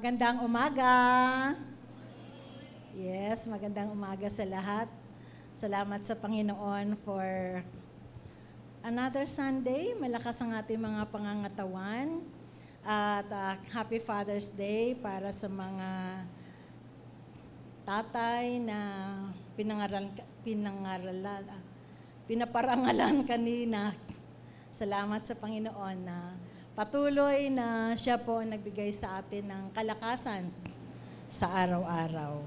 Magandang umaga. Yes, magandang umaga sa lahat. Salamat sa Panginoon for another Sunday. Malakas ang ating mga pangangatawan. At Happy Father's Day para sa mga tatay na pinaparangalan kanina. Salamat sa Panginoon na patuloy na siya po nagbigay sa atin ng kalakasan sa araw-araw.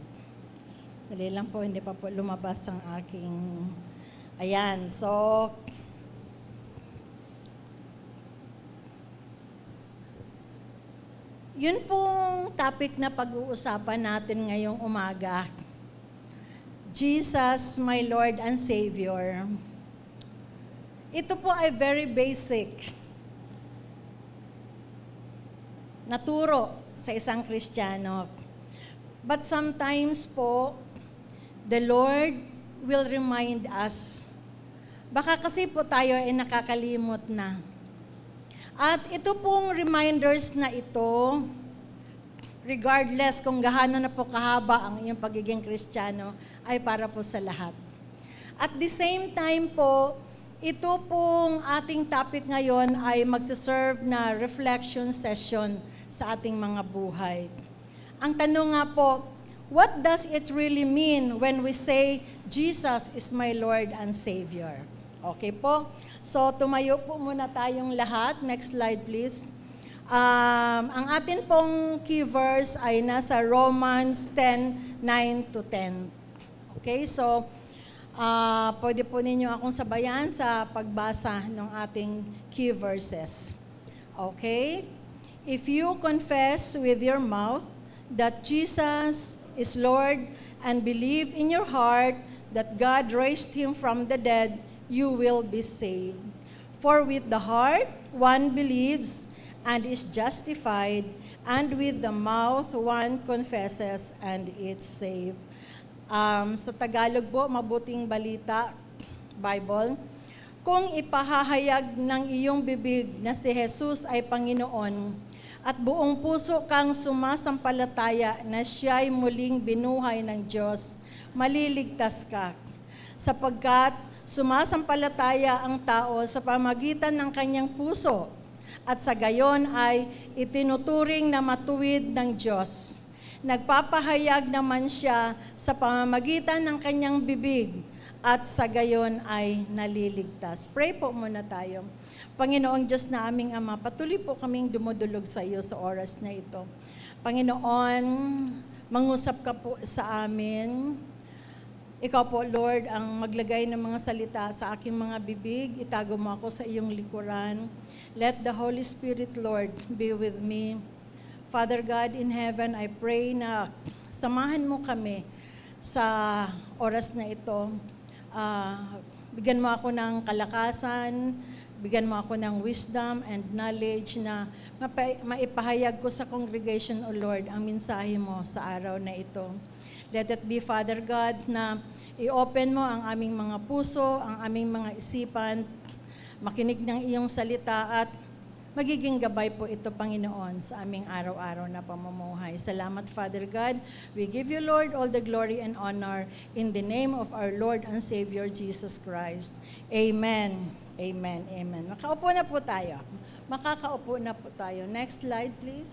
Dali lang po, hindi pa po lumabas ang aking... Ayan, so... Yun pong topic na pag-uusapan natin ngayong umaga. Jesus, my Lord and Savior. Ito po ay very basic na turo sa isang Kristiyano. But sometimes po, the Lord will remind us. Baka kasi po tayo ay nakakalimot na. At ito pong reminders na ito, regardless kung gaano na po kahaba ang iyong pagiging Kristiyano, ay para po sa lahat. At the same time po, ito pong ating topic ngayon ay magsiserve na reflection session sa ating mga buhay. Ang tanong nga po, what does it really mean when we say, Jesus is my Lord and Savior? Okay po? So, tumayo po muna tayong lahat. Next slide, please. Ang atin pong key verse ay nasa Romans 10:9-10. Okay, so, pwede po ninyo akong sabayan sa pagbasa ng ating key verses. Okay? If you confess with your mouth that Jesus is Lord and believe in your heart that God raised Him from the dead, you will be saved. For with the heart one believes and is justified, and with the mouth one confesses and is saved. Sa Tagalog po, Mabuting Balita, Bible, kung ipahahayag ng iyong bibig na si Jesus ay Panginoon, at buong puso kang sumasampalataya na siya'y muling binuhay ng Diyos, maliligtas ka. Sapagkat sumasampalataya ang tao sa pamagitan ng kanyang puso, at sa gayon ay itinuturing na matuwid ng Diyos. Nagpapahayag naman siya sa pamamagitan ng kanyang bibig, at sa gayon ay naliligtas. Pray po muna tayo. Panginoong Diyos na aming Ama, patuloy po kaming dumudulog sa iyo sa oras na ito. Panginoon, mangusap ka po sa amin. Ikaw po, Lord, ang maglagay ng mga salita sa aking mga bibig. Itago mo ako sa iyong likuran. Let the Holy Spirit, Lord, be with me. Father God in heaven, I pray na samahan mo kami sa oras na ito. Bigyan mo ako ng kalakasan, bigyan mo ako ng wisdom and knowledge na maipahayag ko sa congregation, O Lord, ang mensahe mo sa araw na ito. Let it be, Father God, na i-open mo ang aming mga puso, ang aming mga isipan, makinig ng iyong salita at magiging gabay po ito, Panginoon, sa aming araw-araw na pamumuhay. Salamat, Father God. We give you, Lord, all the glory and honor in the name of our Lord and Savior, Jesus Christ. Amen. Amen. Amen. Makaupo na po tayo. Makakaupo na po tayo. Next slide, please.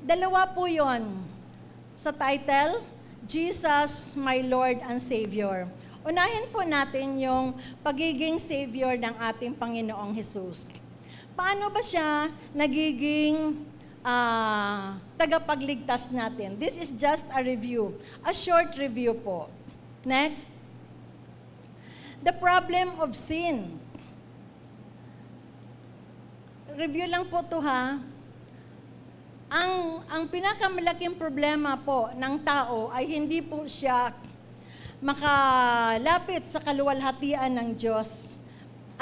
Dalawa po yon sa title, Jesus, my Lord and Savior. Unahin po natin yung pagiging Savior ng ating Panginoong Jesus. Paano ba siya nagiging tagapagligtas natin? This is just a review, a short review po. Next, the problem of sin. Review lang po to ha. Ang pinakamalaking problema po ng tao ay hindi po siya makalapit sa kaluwalhatian ng Diyos.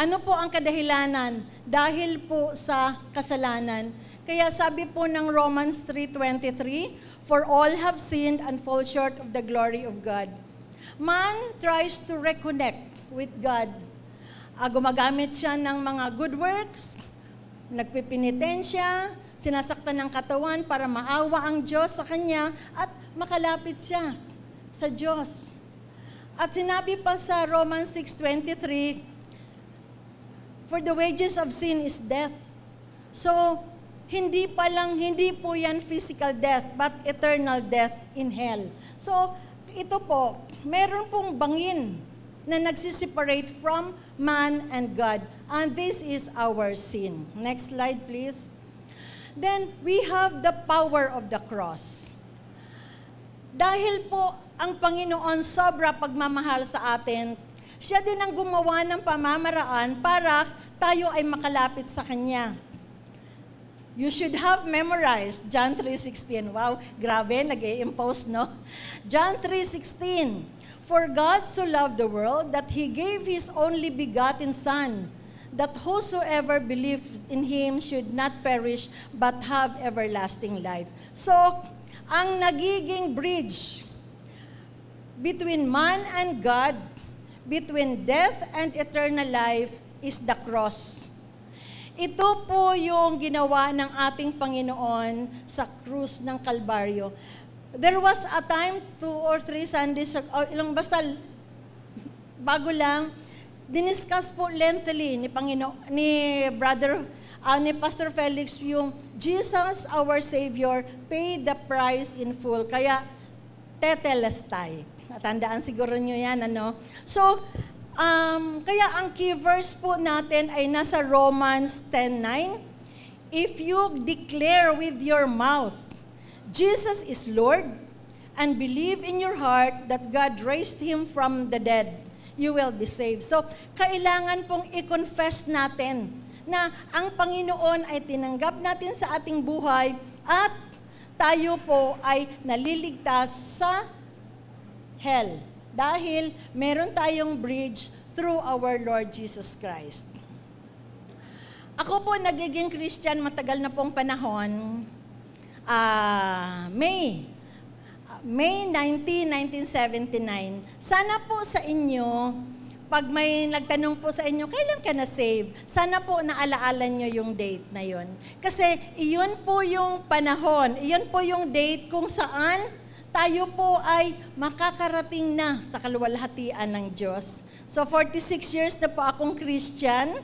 Ano po ang kadahilanan? Dahil po sa kasalanan. Kaya sabi po ng Romans 3:23, for all have sinned and fall short of the glory of God. Man tries to reconnect with God. Gumagamit siya ng mga good works, nagpipinitensya, sinasaktan ng katawan para maawa ang Diyos sa kanya at makalapit siya sa Diyos. At sinabi pa sa Romans 6:23, for the wages of sin is death. So, hindi po yan physical death, but eternal death in hell. So, ito po, meron pong bangin na nagsiseparate from man and God. And this is our sin. Next slide, please. Then, we have the power of the cross. Dahil po ang Panginoon sobra pagmamahal sa atin, siya din ang gumawa ng pamamaraan para tayo ay makalapit sa Kanya. You should have memorized John 3:16. Wow, grabe, nag-i-impose, no? John 3:16. For God so loved the world that He gave His only begotten Son, that whosoever believes in Him should not perish but have everlasting life. So, ang nagiging bridge between man and God, between death and eternal life, is the cross. Ito po yung ginawa ng ating Panginoon sa krus ng Kalbaryo. There was a time, 2 or 3 Sundays, bago lang, diniscuss po lengthily ni Pastor Felix yung Jesus, our Savior, paid the price in full. Kaya, tetelestai. Tandaan siguro nyo yan, ano? So, kaya ang key verse po natin ay nasa Romans 10:9. If you declare with your mouth, Jesus is Lord, and believe in your heart that God raised Him from the dead, you will be saved. So, kailangan pong i-confess natin na ang Panginoon ay tinanggap natin sa ating buhay at tayo po ay naliligtas sa hell dahil meron tayong bridge through our Lord Jesus Christ. Ako po nagiging Christian matagal na pong panahon, May 19, 1979. Sana po sa inyo, pag may nagtanong po sa inyo, kailan ka na-save? Sana po naalaala nyo yung date na yon. Kasi iyon po yung panahon, iyon po yung date kung saan tayo po ay makakarating na sa kaluwalhatian ng Diyos. So 46 years na po akong Christian.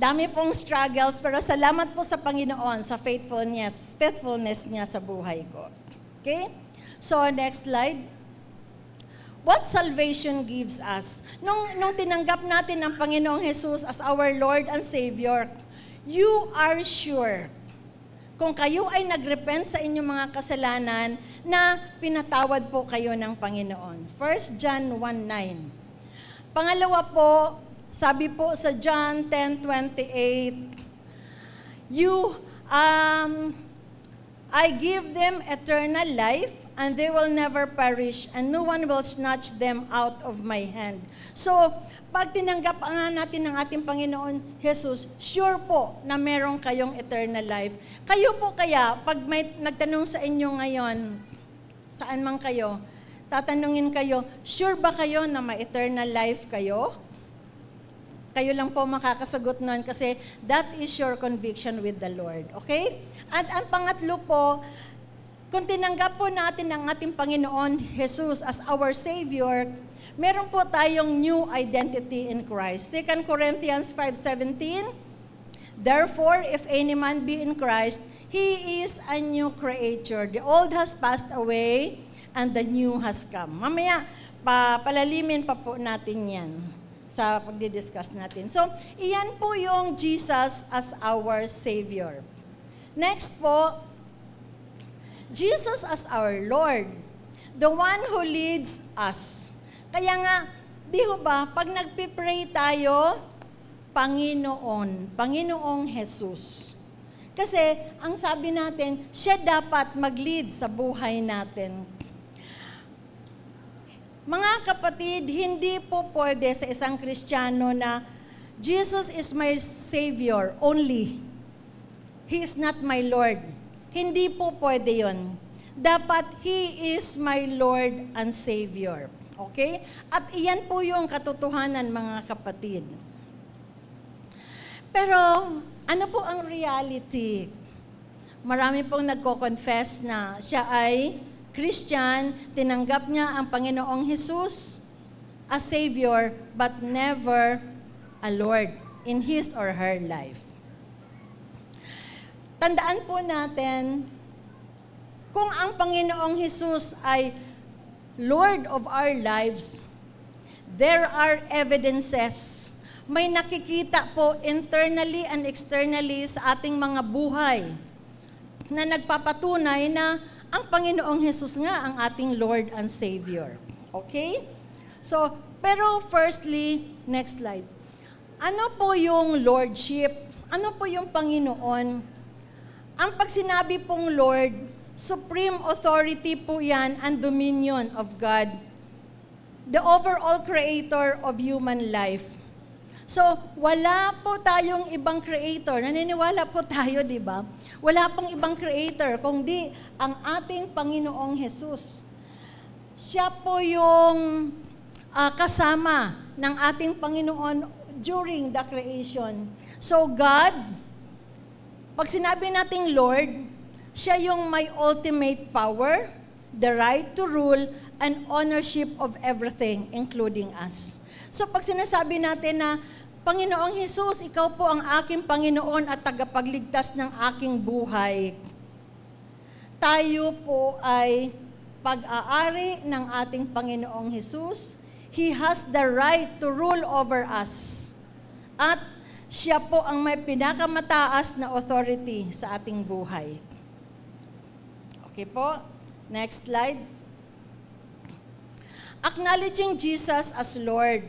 Dami pong struggles, pero salamat po sa Panginoon sa faithfulness niya sa buhay ko. Okay? So, next slide. What salvation gives us? Nung tinanggap natin ang Panginoong Jesus as our Lord and Savior, you are sure, kung kayo ay nagrepent sa inyong mga kasalanan, na pinatawad po kayo ng Panginoon. 1 John 1:9. Pangalawa po, sabi po sa John 10:28, I give them eternal life, and they will never perish, and no one will snatch them out of my hand. So, pag tinanggap natin ng ating Panginoon Jesus, sure po na meron kayong eternal life. Kayo po kaya, pag may nagtanong sa inyo ngayon, saan man kayo, tatanungin kayo, sure ba kayo na may eternal life kayo? Kayo lang po makakasagot nun kasi that is your conviction with the Lord. Okay? At ang pangatlo po, kung tinanggap po natin ang ating Panginoon Jesus as our Savior, meron po tayong new identity in Christ. 2 Corinthians 5:17, therefore, if any man be in Christ, he is a new creature. The old has passed away, and the new has come. Mamaya, palalimin pa po natin yan sa pagdidiscuss natin. So, iyan po yung Jesus as our Savior. Next po, Jesus as our Lord, the one who leads us. Kaya nga, di ho ba, pag nagpipray tayo, Panginoong Jesus. Kasi, ang sabi natin, siya dapat mag-lead sa buhay natin. Mga kapatid, hindi po pwede sa isang Kristiyano na Jesus is my Savior only. He is not my Lord. Hindi po pwede yun. Dapat He is my Lord and Savior. Okay? At iyan po yung katotohanan, mga kapatid. Pero ano po ang reality? Marami pong nagko-confess na siya ay Christian, tinanggap niya ang Panginoong Jesus as Savior, but never a Lord in his or her life. Tandaan po natin, kung ang Panginoong Jesus ay Lord of our lives, there are evidences. May nakikita po internally and externally sa ating mga buhay na nagpapatunay na ang Panginoong Jesus nga ang ating Lord and Savior. Okay? So, pero firstly, next slide. Ano po yung Lordship? Ano po yung Panginoon? Ang pag sinabi pong Lord, supreme authority po yan and dominion of God, the overall creator of human life. So, wala po tayong ibang creator. Naniniwala po tayo, di ba? Wala pong ibang creator, kundi ang ating Panginoong Jesus. Siya po yung kasama ng ating Panginoon during the creation. So, God, pag sinabi nating Lord, siya yung may ultimate power, the right to rule, and ownership of everything, including us. So pag sinasabi natin na, Panginoong Jesus, ikaw po ang aking Panginoon at tagapagligtas ng aking buhay, tayo po ay pag-aari ng ating Panginoong Jesus. He has the right to rule over us. At siya po ang may pinakamataas na authority sa ating buhay. Okay po? Next slide. Acknowledging Jesus as Lord.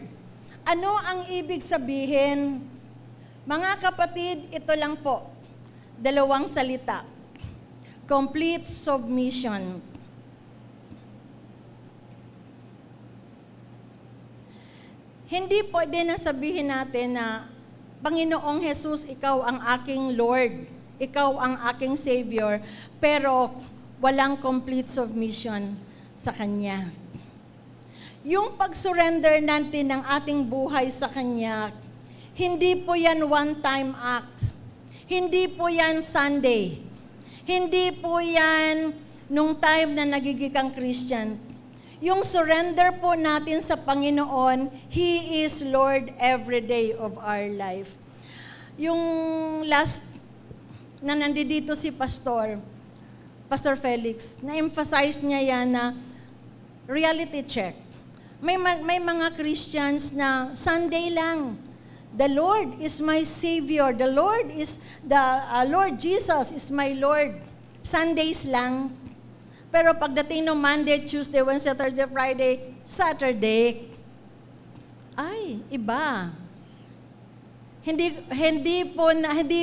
Ano ang ibig sabihin? Mga kapatid, ito lang po. 2 salita. Complete submission. Hindi pwede na sabihin natin na, Panginoong Jesus, ikaw ang aking Lord, ikaw ang aking Savior, pero walang complete submission sa Kanya. Yung pag-surrender natin ng ating buhay sa Kanya, hindi po yan one-time act. Hindi po yan Sunday. Hindi po yan nung time na nagiging kang Christian. Yung surrender po natin sa Panginoon, He is Lord every day of our life. Yung last na nandito si Pastor Felix, na-emphasize niya yan na reality check. May mga Christians na Sunday lang, the Lord is my Savior, the Lord Lord Jesus is my Lord. Sundays lang. Pero pagdating ng Monday, Tuesday, Wednesday, Thursday, Friday, Saturday, ay, iba. Hindi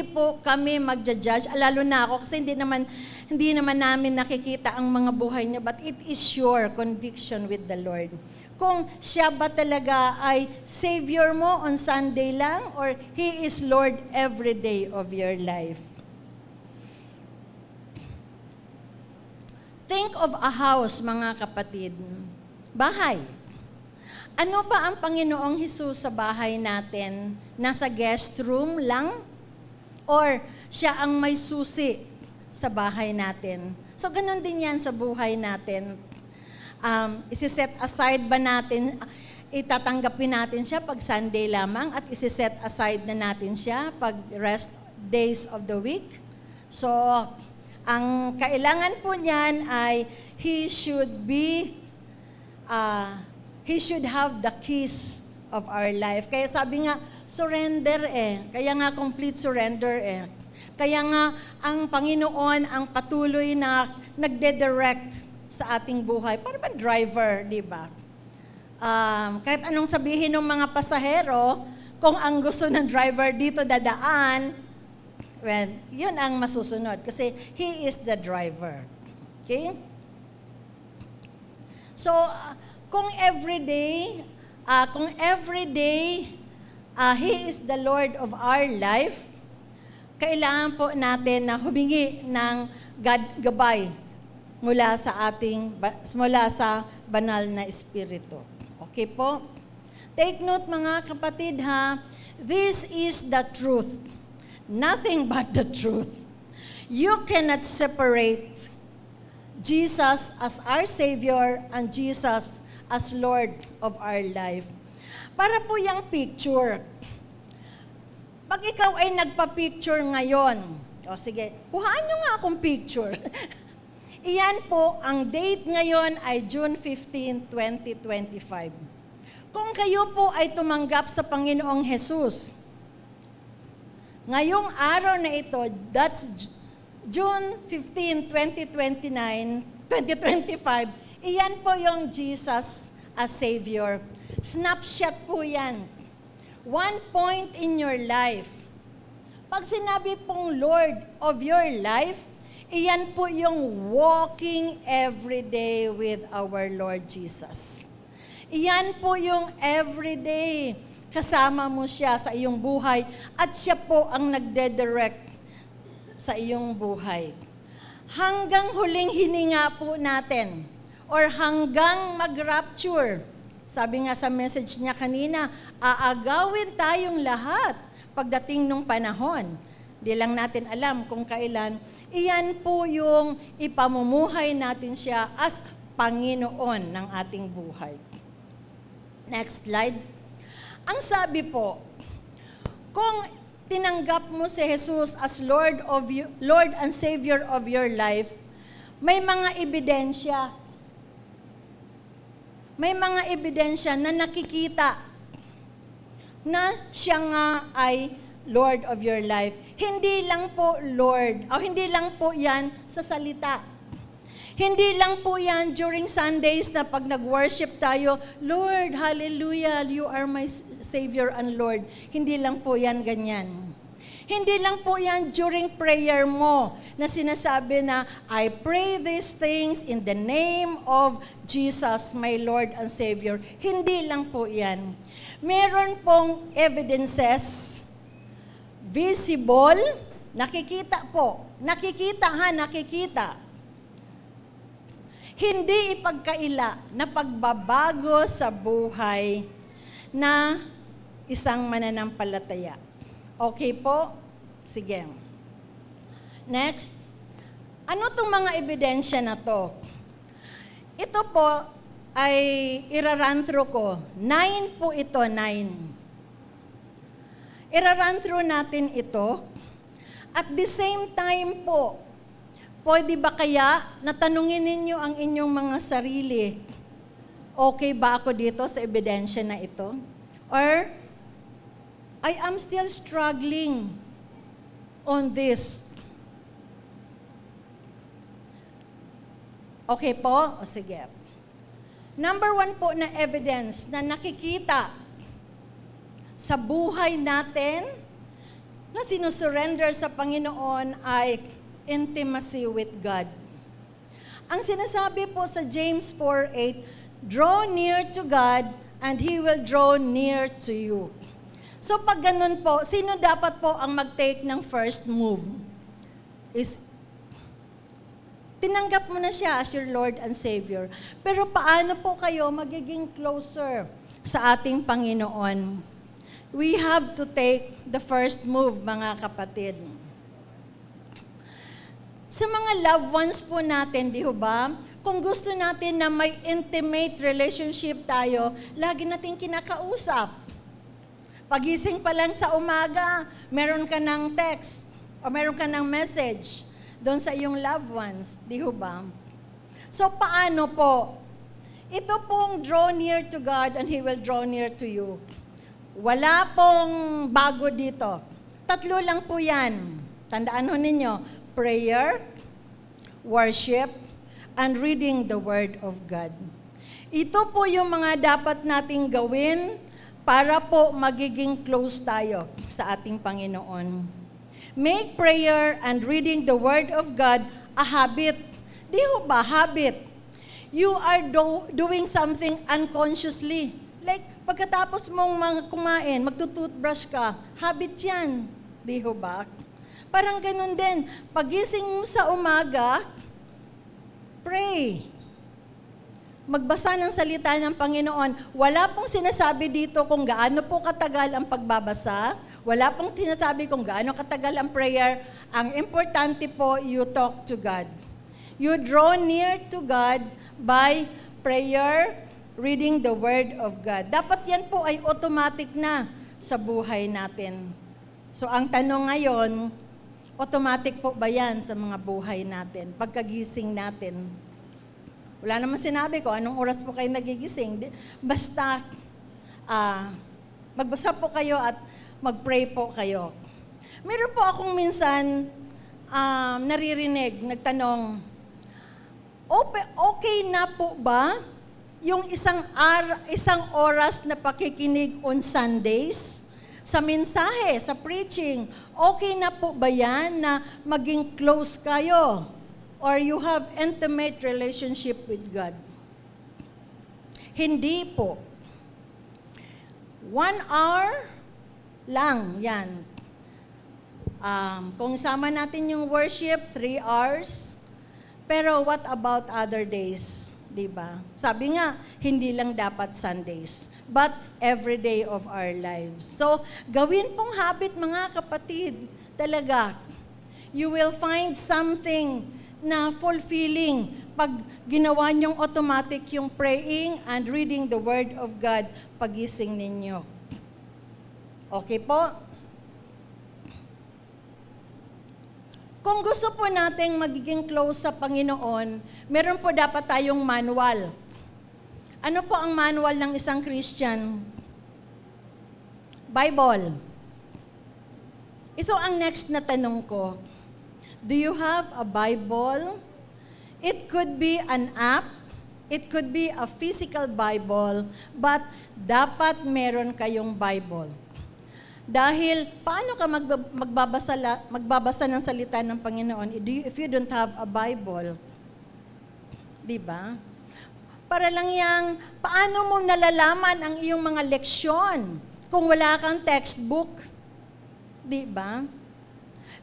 po kami magja-judge, lalo na ako kasi hindi naman namin nakikita ang mga buhay niya, but it is sure conviction with the Lord. Kung siya ba talaga ay Savior mo on Sunday lang or He is Lord every day of your life. Think of a house, mga kapatid. Bahay. Ano ba ang Panginoong Hesus sa bahay natin? Nasa guest room lang? Or siya ang may susi sa bahay natin? So, ganun din yan sa buhay natin. Isi-set aside ba natin, itatanggapin natin siya pag Sunday lamang at isi-set aside na natin siya pag rest days of the week? So, ang kailangan po niyan ay he should have the keys of our life. Kaya sabi nga, surrender Kaya nga complete surrender Kaya nga ang Panginoon ang patuloy na nagde-direct sa ating buhay. Para bang driver, di ba? Kahit anong sabihin ng mga pasahero, kung ang gusto ng driver dito dadaan, well, yun ang masusunod kasi He is the driver. Okay? So, kung everyday He is the Lord of our life, kailangan po natin na humingi ng gabay mula sa banal na Espiritu. Okay po? Take note mga kapatid ha, This is the truth. Nothing but the truth. You cannot separate Jesus as our Savior and Jesus as Lord of our life. Para po yung picture. Pag ikaw ay nagpa-picture ngayon, o sige, kuhaan nyo nga akong picture. Iyan po, ang date ngayon ay June 15, 2025. Kung kayo po ay tumanggap sa Panginoong Jesus, ngayong araw na ito, that's June 15, 2025, iyan po yung Jesus as Savior. Snapshot po yan. One point in your life. Pag sinabi pong Lord of your life, iyan po yung walking every day with our Lord Jesus. Iyan po yung everyday kasama mo siya sa iyong buhay at siya po ang nagde-direct sa iyong buhay. Hanggang huling hininga po natin or hanggang mag-rapture. Sabi nga sa message niya kanina, aagawin tayong lahat pagdating nung panahon. Di lang natin alam kung kailan. Iyan po yung ipamumuhay natin siya as Panginoon ng ating buhay. Next slide. Ang sabi po, kung tinanggap mo si Jesus as Lord and Savior of your life, may mga ebidensya. May mga ebidensya na nakikita na siya nga ay Lord of your life. Hindi lang po Lord, o hindi lang po yan sa salita. Hindi lang po yan during Sundays na pag nag-worship tayo, Lord, hallelujah, you are my Savior and Lord. Hindi lang po yan ganyan. Hindi lang po yan during prayer mo na sinasabi na, I pray these things in the name of Jesus, my Lord and Savior. Hindi lang po yan. Meron pong evidences, visible, nakikita po. Nakikita. Hindi ipagkaila na pagbabago sa buhay na isang mananampalataya. Okay po? Sige. Next. Ano itong mga ebidensya na to? Ito po ay ira-run through ko. 9 po ito, 9. Ira-run through natin ito. At the same time po, pwede ba kaya natanungin ninyo ang inyong mga sarili, okay ba ako dito sa ebidensya na ito? Or, I am still struggling on this. Okay po? O sige. Number 1 po na evidence na nakikita sa buhay natin na sinusurrender sa Panginoon ay intimacy with God. Ang sinasabi po sa James 4:8, draw near to God and He will draw near to you. So pag ganun po, sino dapat po ang mag-take ng first move? Is tinanggap mo na siya as your Lord and Savior. Pero paano po kayo magiging closer sa ating Panginoon? We have to take the first move, mga kapatid. Sa mga loved ones po natin, di ba? Kung gusto natin na may intimate relationship tayo, lagi natin kinakausap. Pagising pa lang sa umaga, meron ka ng text o meron ka ng message doon sa iyong loved ones, di ba? So paano po? Ito pong draw near to God and He will draw near to you. Wala pong bago dito. 3 lang po yan. Tandaan ho ninyo, prayer, worship, and reading the Word of God. Ito po yung mga dapat nating gawin para po magiging close tayo sa ating Panginoon. Make prayer and reading the Word of God a habit. Di ho ba, habit? You are doing something unconsciously. Like, pagkatapos mong kumain, magtutoothbrush ka, habit yan. Di ho ba? Parang ganun din. Pagising mo sa umaga, pray. magbasa ng salita ng Panginoon. Wala pong sinasabi dito kung gaano po katagal ang pagbabasa. Wala pong sinasabi kung gaano katagal ang prayer. Ang importante po, you talk to God. You draw near to God by prayer, reading the Word of God. Dapat yan po ay automatic na sa buhay natin. So ang tanong ngayon, automatic po ba yan sa mga buhay natin, pagkagising natin? Wala naman sinabi ko, anong oras po kayo nagigising. Basta, magbasa po kayo at mag-pray po kayo. Meron po akong minsan naririnig, nagtanong, okay na po ba yung isang oras na pakikinig on Sundays? Sa mensahe, sa preaching, okay na po ba yan na maging close kayo? Or you have intimate relationship with God? Hindi po. 1 hour lang yan. Kung sama natin yung worship, 3 hours. Pero what about other days? Diba? Sabi nga, hindi lang dapat Sundays, but every day of our lives. So, gawin pong habit mga kapatid. Talaga, you will find something na fulfilling pag ginawa niyong automatic yung praying and reading the Word of God pagising ninyo. Okay po? Kung gusto po nating magiging close sa Panginoon, meron po dapat tayong manual. Ano po ang manual ng isang Christian? Bible. Ito ang next na tanong ko. Do you have a Bible? It could be an app, it could be a physical Bible, but dapat meron kayong Bible. Dahil paano ka magbabasa ng salita ng Panginoon if you don't have a Bible? Diba? Para lang yang, paano mo nalalaman ang iyong mga leksyon kung wala kang textbook? Diba?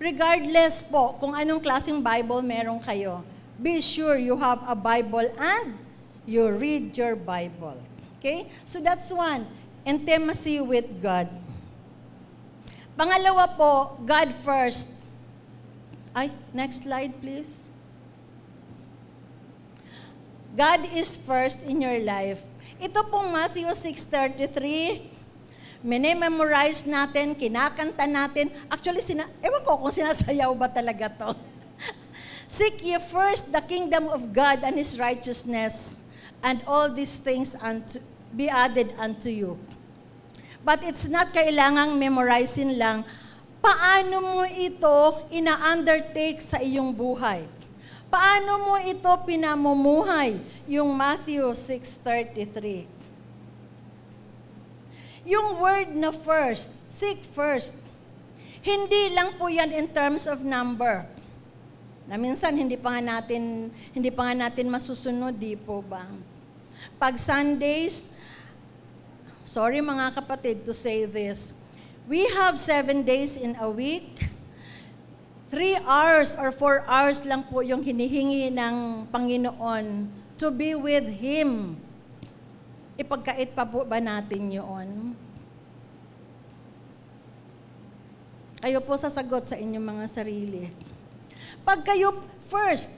Regardless po kung anong klaseng Bible meron kayo, be sure you have a Bible and you read your Bible. Okay? So that's one, intimacy with God. Pangalawa po, God first. Next slide please. God is first in your life. Ito pong Matthew 6:33, memorize natin, kinakanta natin. Actually, ewan ko kung sinasayaw ba talaga to. Seek ye first the kingdom of God and His righteousness, and all these things be added unto you. But it's not kailangang memorizing lang. Paano mo ito ina-undertake sa iyong buhay? Paano mo ito pinamumuhay? Yung Matthew 6:33. Yung word na first, seek first. Hindi lang po yan in terms of number. Na minsan hindi pa nga natin masusunod, di po ba? Pag Sundays, sorry mga kapatid to say this, we have 7 days in a week. 3 hours or 4 hours lang po yung hinihingi ng Panginoon to be with Him. Ipagkait pa po ba natin yun? Kayo po sasagot sa inyong mga sarili. Pag kayo first,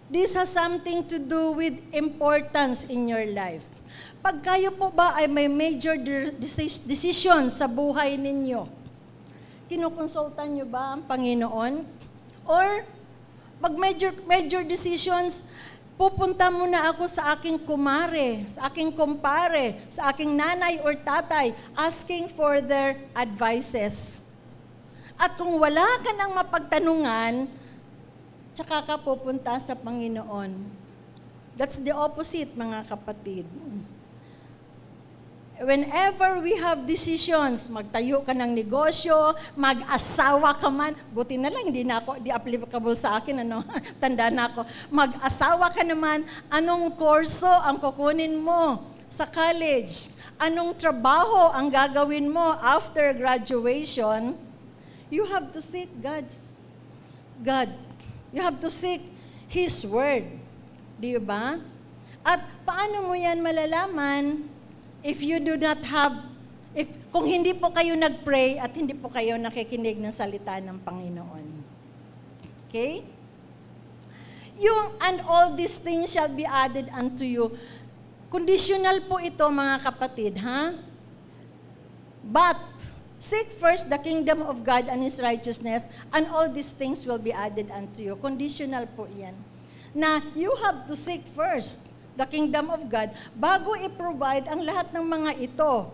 this has something to do with importance in your life. Pag kayo po ba ay may major decision sa buhay ninyo, kinukonsultan nyo ba ang Panginoon? Or pag major decisions, pupunta muna ako sa aking kumare, sa aking kumpare, sa aking nanay or tatay, asking for their advices. At kung wala ka ng mapagtanungan, tsaka ka pupunta sa Panginoon. That's the opposite, mga kapatid. Whenever we have decisions, magtayo ka ng negosyo, mag-asawa ka man, buti na lang, di applicable sa akin, tanda na ako. Mag-asawa ka naman, anong kurso ang kukunin mo sa college? Anong trabaho ang gagawin mo after graduation? You have to seek God. You have to seek His Word. Di ba? At paano mo yan malalaman if you do not have, kung hindi po kayo nag-pray at hindi po kayo nakikinig ng salita ng Panginoon? Okay? Yung, and all these things shall be added unto you. Conditional po ito, mga kapatid, ha? But, seek first the kingdom of God and His righteousness, and all these things will be added unto you. Conditional po yan. Na you have to seek first the kingdom of God bago i-provide ang lahat ng mga ito.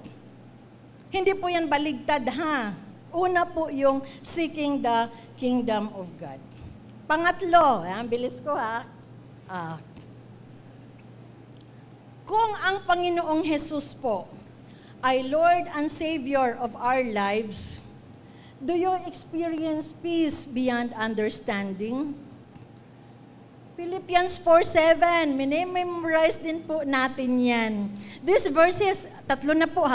Hindi po yan baligtad, ha? Una po yung seeking the kingdom of God. Pangatlo, bilis ko, ha? Kung ang Panginoong Jesus po ay Lord and Savior of our lives, do you experience peace beyond understanding? Philippians 4:7, minimemorize din po natin yan. These verses, 3 na po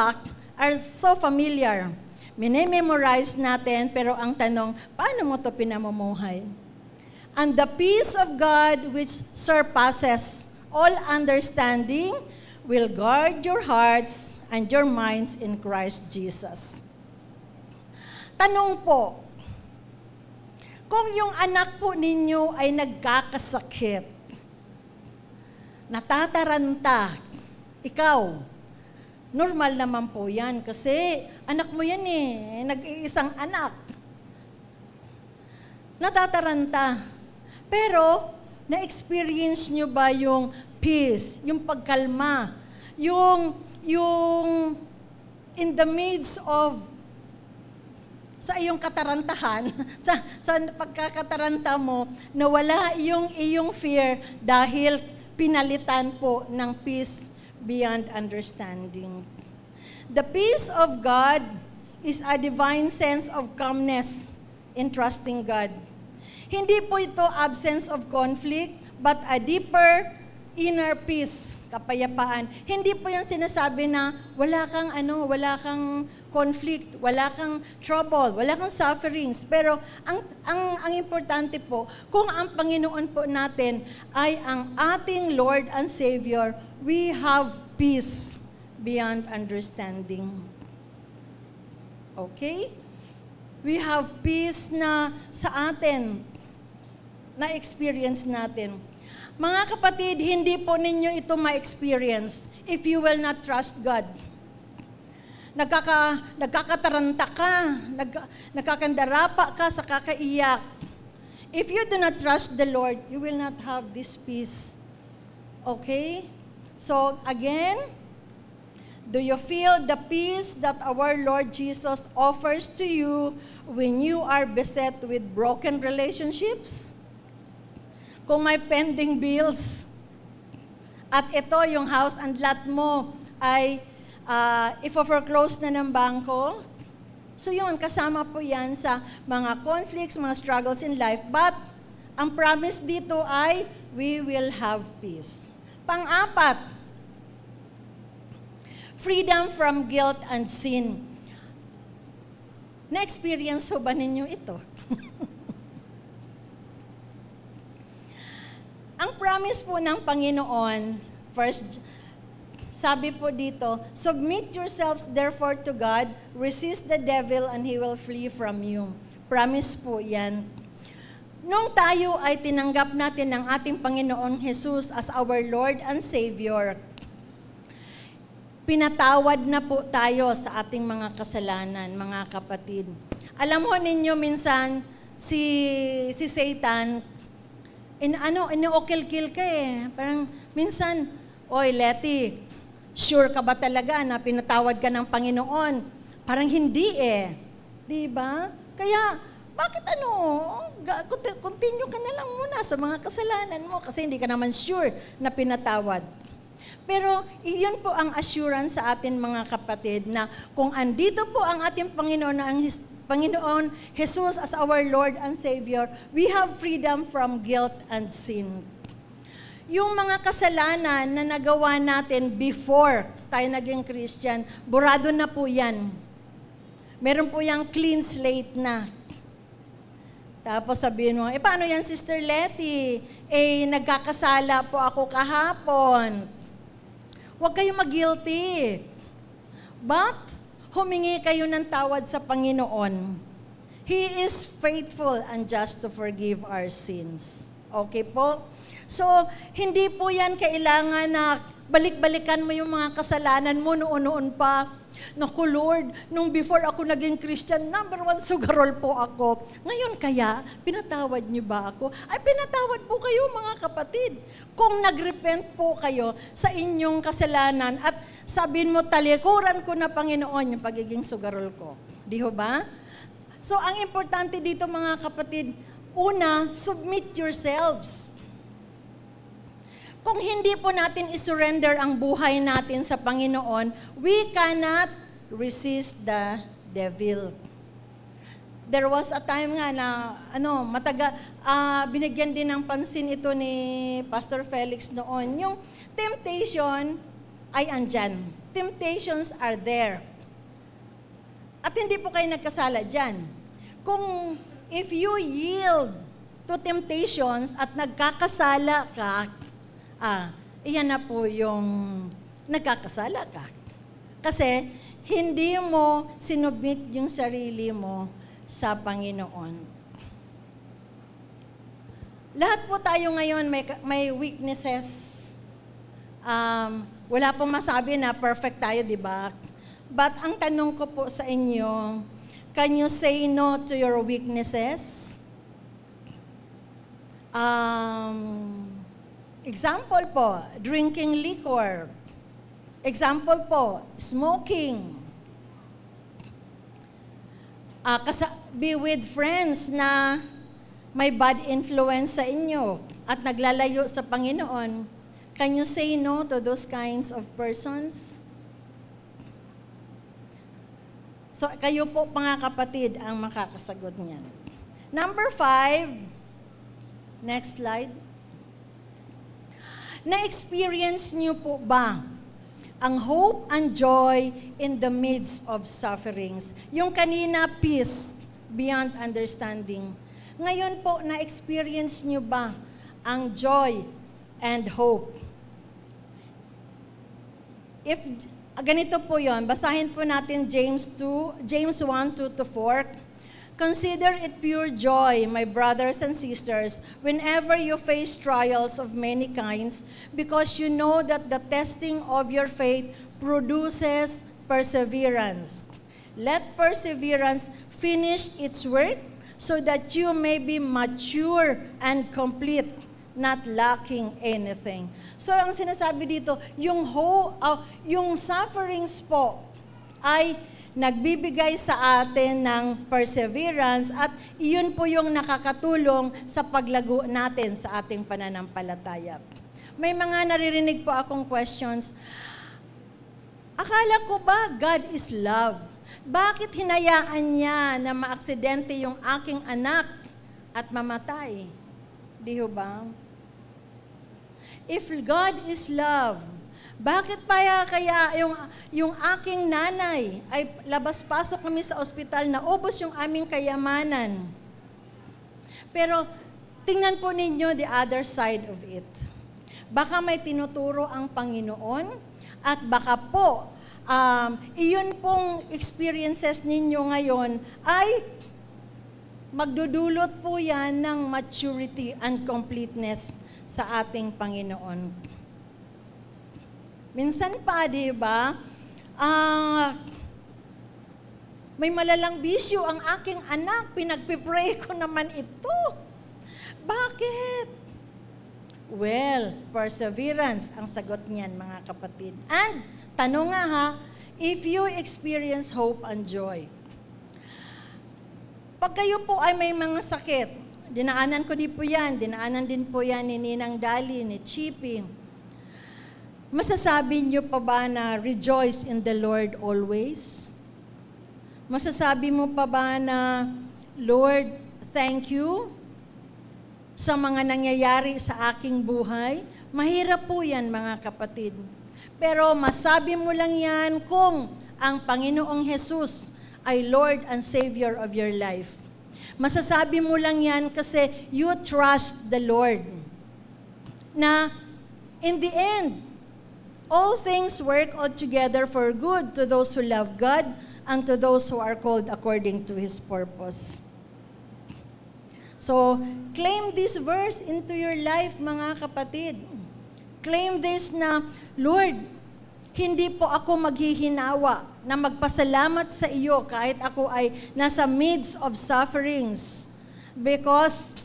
are so familiar. Minimemorize natin, pero ang tanong, paano mo ito pinamumuhay? And the peace of God which surpasses all understanding will guard your hearts and your minds in Christ Jesus. Tanong po, kung yung anak po ninyo ay nagkakasakit, natataranta, ikaw, normal naman po yan kasi anak mo yan nag-iisang anak. Natataranta. Pero, na-experience nyo ba yung peace, yung pagkalma, yung in the midst of sa iyong katarantahan, sa pagkakataranta mo, nawala yung iyong fear dahil pinalitan po ng peace beyond understanding. The peace of God is a divine sense of calmness in trusting God. Hindi po ito absence of conflict, but a deeper inner peace, kapayapaan. Hindi po yan sinasabi na wala kang conflict, wala kang trouble, wala kang sufferings. Pero ang importante po, kung ang Panginoon po natin ay ang ating Lord and Savior, we have peace beyond understanding. Okay? We have peace na sa atin, na experience natin. Mga kapatid, hindi po ninyo ito ma-experience if you will not trust God. Nagkakataranta ka, nagkakandarapa ka sa kakaiyak. If you do not trust the Lord, you will not have this peace. Okay? So, again, do you feel the peace that our Lord Jesus offers to you when you are beset with broken relationships? Kung may pending bills, at ito yung house and lot mo ay i-foreclose na ng bangko, so yun, kasama po yan sa mga conflicts, mga struggles in life. But, ang promise dito ay, we will have peace. Pang-apat, freedom from guilt and sin. Na-experience ho ba ninyo ito? Ang promise po ng Panginoon, first, sabi po dito, submit yourselves therefore to God, resist the devil and he will flee from you. Promise po yan. Nung tayo ay tinanggap natin ng ating Panginoong Jesus as our Lord and Savior, pinatawad na po tayo sa ating mga kasalanan, mga kapatid. Alam mo ninyo minsan, si Satan, ino-kill ka Parang minsan, oy Letty, sure ka ba talaga na pinatawad ka ng Panginoon? Parang hindi Di ba? Kaya, bakit continue ka na lang muna sa mga kasalanan mo kasi hindi ka naman sure na pinatawad. Pero iyon po ang assurance sa atin mga kapatid na kung andito po ang ating Panginoon Jesus as our Lord and Savior, we have freedom from guilt and sin. Yung mga kasalanan na nagawa natin before tayo naging Christian, burado na po yan. Meron po yung clean slate na. Tapos sabihin mo, paano yan, Sister Letty? Nagkakasala po ako kahapon. Huwag kayong mag-guilty. But, humingi kayo ng tawad sa Panginoon. He is faithful and just to forgive our sins. Okay po? So, hindi po yan kailangan na balik-balikan mo yung mga kasalanan mo noon-noon pa. Naku Lord, nung before ako naging Christian, #1 sugarol po ako. Ngayon kaya, pinatawad niyo ba ako? Ay, pinatawad po kayo mga kapatid. Kung nagrepent po kayo sa inyong kasalanan at sabihin mo, talikuran ko na Panginoon yung pagiging sugarol ko. Di ho ba? So, ang importante dito mga kapatid, una, submit yourselves. Kung hindi po natin isurrender ang buhay natin sa Panginoon, we cannot resist the devil. There was a time nga na binigyan din ng pansin ito ni Pastor Felix noon. Yung temptation ay andyan. Temptations are there. At hindi po kayo nagkasala dyan. If you yield to temptations at nagkakasala ka, iyan na po yung nagkakasala ka. Kasi, hindi mo sinubmit yung sarili mo sa Panginoon. Lahat po tayo ngayon may weaknesses. Wala pong masabi na perfect tayo, di ba? But ang tanong ko po sa inyo, can you say no to your weaknesses? Example po, drinking liquor. Example po, smoking. Be with friends na may bad influence sa inyo at naglalayo sa Panginoon. Can you say no to those kinds of persons? So, kayo po mga kapatid ang makakasagot niyan. Number 5, next slide. Na-experience niyo po ba ang hope and joy in the midst of sufferings? Yung kanina, peace beyond understanding. Ngayon po, na-experience niyo ba ang joy and hope? If ganito po yon, basahin po natin James 1:2-4. Consider it pure joy, my brothers and sisters, whenever you face trials of many kinds, because you know that the testing of your faith produces perseverance. Let perseverance finish its work so that you may be mature and complete, not lacking anything. So, ang sinasabi dito, yung sufferings po ay nagbibigay sa atin ng perseverance at iyon po yung nakakatulong sa paglago natin sa ating pananampalataya. May mga naririnig po akong questions. Akala ko ba God is love? Bakit hinayaan niya na maaksidente yung aking anak at mamatay? Di ho ba? If God is love, bakit kaya yung aking nanay ay labas-pasok kami sa ospital na ubos yung aming kayamanan? Pero tingnan po ninyo the other side of it. Baka may tinuturo ang Panginoon at baka po iyon pong experiences ninyo ngayon ay magdudulot po yan ng maturity and completeness sa ating Panginoon. Minsan pa, di ba, may malalang bisyo ang aking anak, pinagpipray ko naman ito. Bakit? Well, perseverance ang sagot niyan, mga kapatid. And, tanong nga ha, if you experience hope and joy, pag kayo po ay may mga sakit, dinaanan ko din po yan ni Ninang Dali, ni Chippy, masasabi niyo pa ba na rejoice in the Lord always? Masasabi mo pa ba na, Lord, thank you sa mga nangyayari sa aking buhay? Mahirap po yan, mga kapatid. Pero masabi mo lang yan kung ang Panginoong Jesus ay Lord and Savior of your life. Masasabi mo lang yan kasi you trust the Lord. Na in the end, all things work out together for good to those who love God and to those who are called according to His purpose. So, claim this verse into your life, mga kapatid. Claim this na, Lord, hindi po ako maghihinawa na magpasalamat sa iyo kahit ako ay nasa midst of sufferings. Because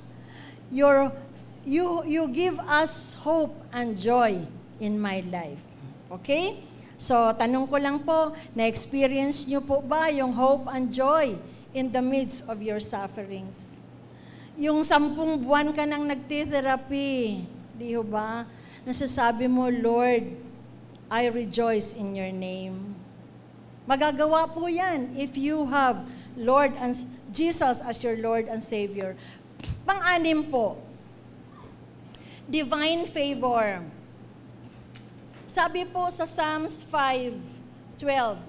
you give us hope and joy in my life. Okay? So, tanong ko lang po, na-experience nyo po ba yung hope and joy in the midst of your sufferings? Yung 10 buwan ka nang nagtitherapy, di ba? Nasasabi mo, Lord, I rejoice in your name. Magagawa po yan if you have Lord and Jesus as your Lord and Savior. Pang-anim po, divine favor. Sabi po sa Psalms 5:12,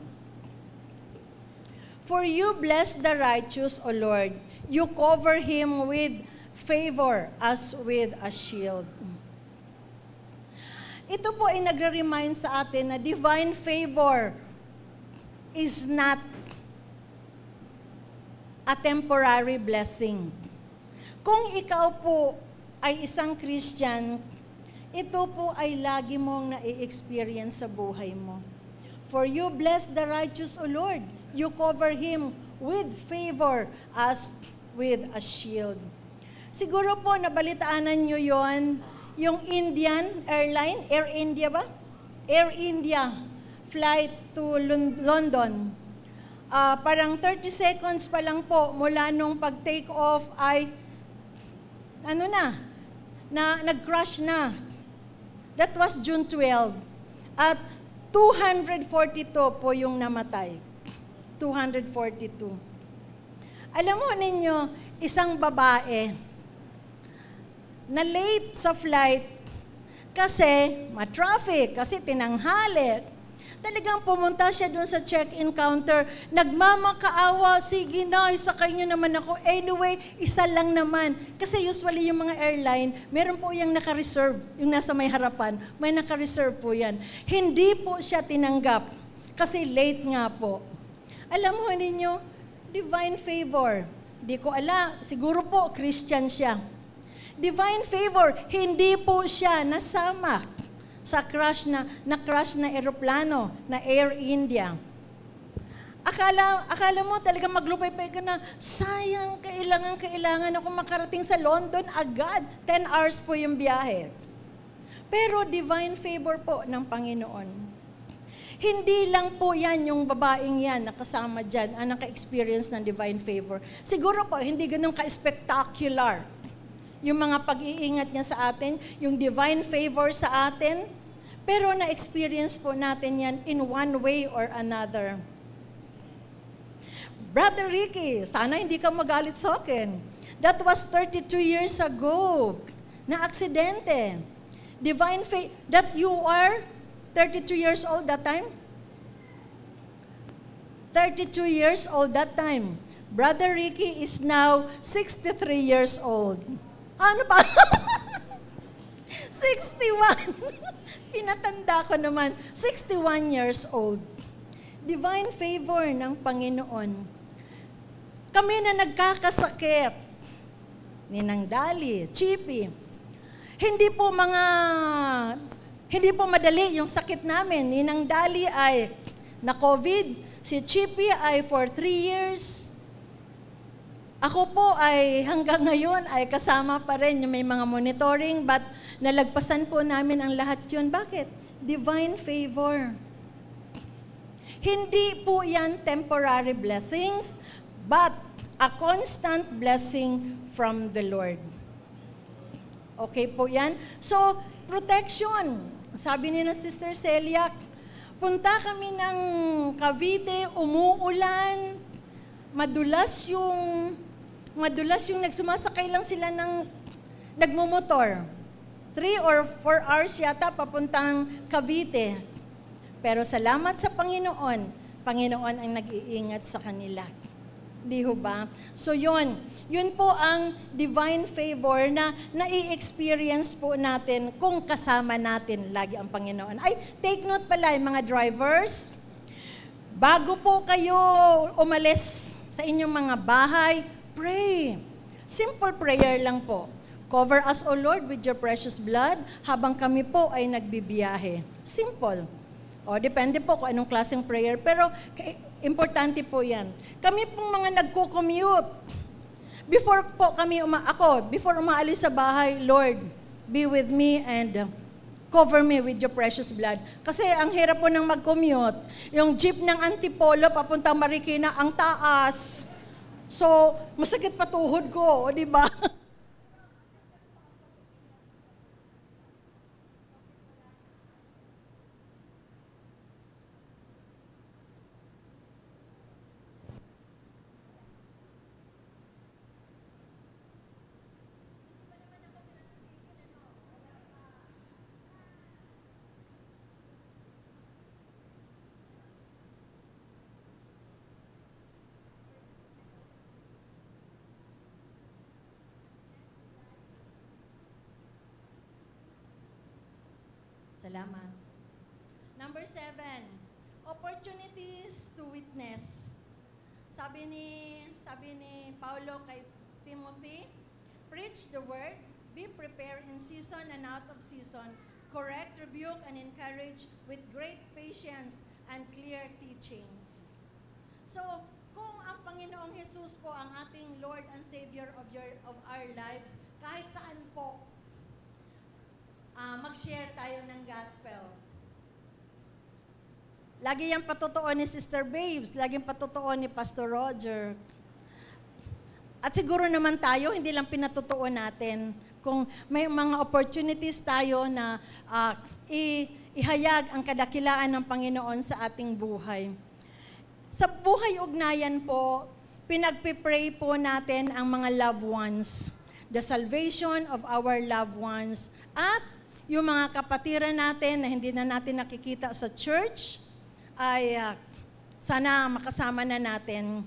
For you bless the righteous, O Lord. You cover him with favor as with a shield. Ito po ay nagre-remind sa atin na divine favor is not a temporary blessing. Kung ikaw po ay isang Christian, ito po ay lagi mong na-experience sa buhay mo. For you bless the righteous, O Lord. You cover him with favor as with a shield. Siguro po nabalitaanan nyo yon. Yung Indian airline, Air India ba? Air India flight to London. Parang 30 seconds pa lang po mula nung pag-take off ay nag-crash na. That was June 12. At 242 po yung namatay. 242. Alam mo ninyo, isang babae na late sa flight kasi ma-traffic, kasi tinanghali. Talagang pumunta siya doon sa check-in counter, nagmamakaawa, sige na, isakay niyo naman ako. Anyway, isa lang naman. Kasi usually yung mga airline, meron po yung naka-reserve, yung nasa may harapan, may naka-reserve po yan. Hindi po siya tinanggap kasi late nga po. Alam mo ninyo, divine favor. Di ko alam, siguro po Christian siya. Divine favor, hindi po siya nasama sa crash na eroplano na Air India. Akala mo talaga maglupay-pay ka na, sayang, kailangan ako makarating sa London agad. 10 hours po yung biyahe. Pero divine favor po ng Panginoon. Hindi lang po yan yung babaeng yan na kasama dyan, ang naka-experience ng divine favor. Siguro po, hindi ganun ka-spectacular yung mga pag-iingat niya sa atin, yung divine favor sa atin, pero na-experience po natin yan in one way or another. Brother Ricky, sana hindi ka magalit sa akin. That was 32 years ago na aksidente. Divine favor, that you are 32 years old that time? 32 years old that time. Brother Ricky is now 63 years old. Ano pa? 61. Pinatanda ko naman. 61 years old. Divine favor ng Panginoon. Kami na nagkakasakit. Ninang Dali, Chippy. Hindi po madali yung sakit namin. Ninang Dali ay na COVID. Si Chippy ay for 3 years. Ako po ay hanggang ngayon ay kasama pa rin yung may mga monitoring, but nalagpasan po namin ang lahat yun. Bakit? Divine favor. Hindi po yan temporary blessings, but a constant blessing from the Lord. Okay po yan? So, protection. Sabi ni na Sister Celia, punta kami ng Cavite, umuulan, madulas yung nagsumasakay lang sila ng nagmumotor. 3 or 4 hours yata papuntang Cavite. Pero salamat sa Panginoon, Panginoon ang nag-iingat sa kanila. Di ho ba? So yun po ang divine favor na nai-experience po natin kung kasama natin lagi ang Panginoon. Ay, take note pala yung mga drivers, bago po kayo umalis sa inyong mga bahay, pray. Simple prayer lang po. Cover us, O Lord, with your precious blood habang kami po ay nagbibiyahe. Simple. O, depende po kung anong klaseng prayer. Pero, importante po yan. Kami pong mga nagko-commute. Before umaalis sa bahay, Lord, be with me and cover me with your precious blood. Kasi ang hirap po ng mag-commute. Yung jeep ng Antipolo, papuntang Marikina, ang taas. So, masakit pa tuhod ko, di ba? Salamat. Number 7, opportunities to witness. Sabi ni Paulo kay Timothy, preach the word, be prepared in season and out of season, correct, rebuke, and encourage with great patience and clear teachings. So, kung ang Panginoong Jesus po ang ating Lord and Savior of our lives, kahit saan po, mag-share tayo ng gospel. Lagi yung patotoo ni Sister Babes, laging patotoo ni Pastor Roger. At siguro naman tayo, hindi lang pinatotoo natin. Kung may mga opportunities tayo na ihayag ang kadakilaan ng Panginoon sa ating buhay. Sa buhay ugnayan po, pinagpipray po natin ang mga loved ones, the salvation of our loved ones, at yung mga kapatiran natin na hindi na natin nakikita sa church, ay sana makasama na natin.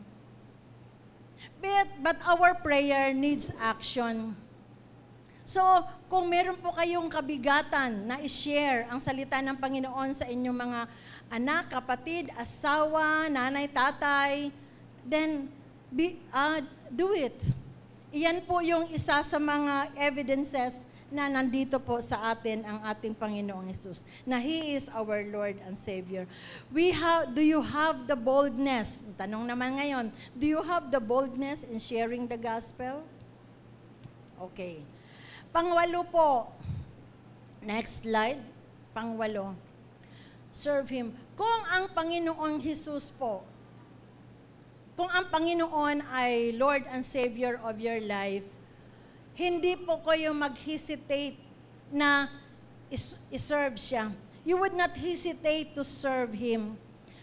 But our prayer needs action. So, kung meron po kayong kabigatan na i-share ang salita ng Panginoon sa inyong mga anak, kapatid, asawa, nanay, tatay, then do it. Iyan po yung isa sa mga evidences na nandito po sa atin ang ating Panginoong Hesus, na He is our Lord and Savior. Do you have the boldness? Tanong naman ngayon, do you have the boldness in sharing the gospel? Okay. Pangwalo po. Next slide. Pangwalo. Serve Him. Kung ang Panginoong Hesus po, kung ang Panginoon ay Lord and Savior of your life, hindi po kayo mag-hesitate na iserve siya. You would not hesitate to serve Him.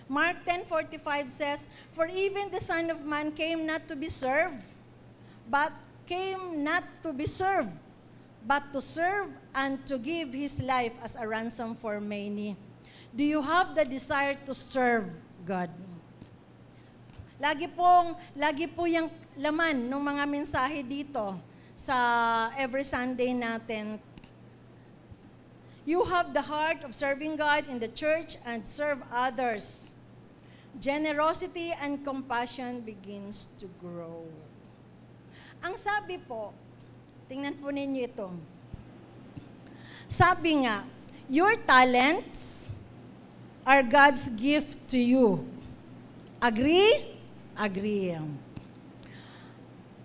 Mark 10:45 says, "For even the Son of Man came not to be served, but to serve and to give His life as a ransom for many." Do you have the desire to serve God? Lagi po yung laman ng mga mensahe dito sa every Sunday natin. You have the heart of serving God in the church and serve others. Generosity and compassion begins to grow. Ang sabi po, tingnan po ninyo ito. Sabi nga, your talents are God's gift to you. Agree? Agree.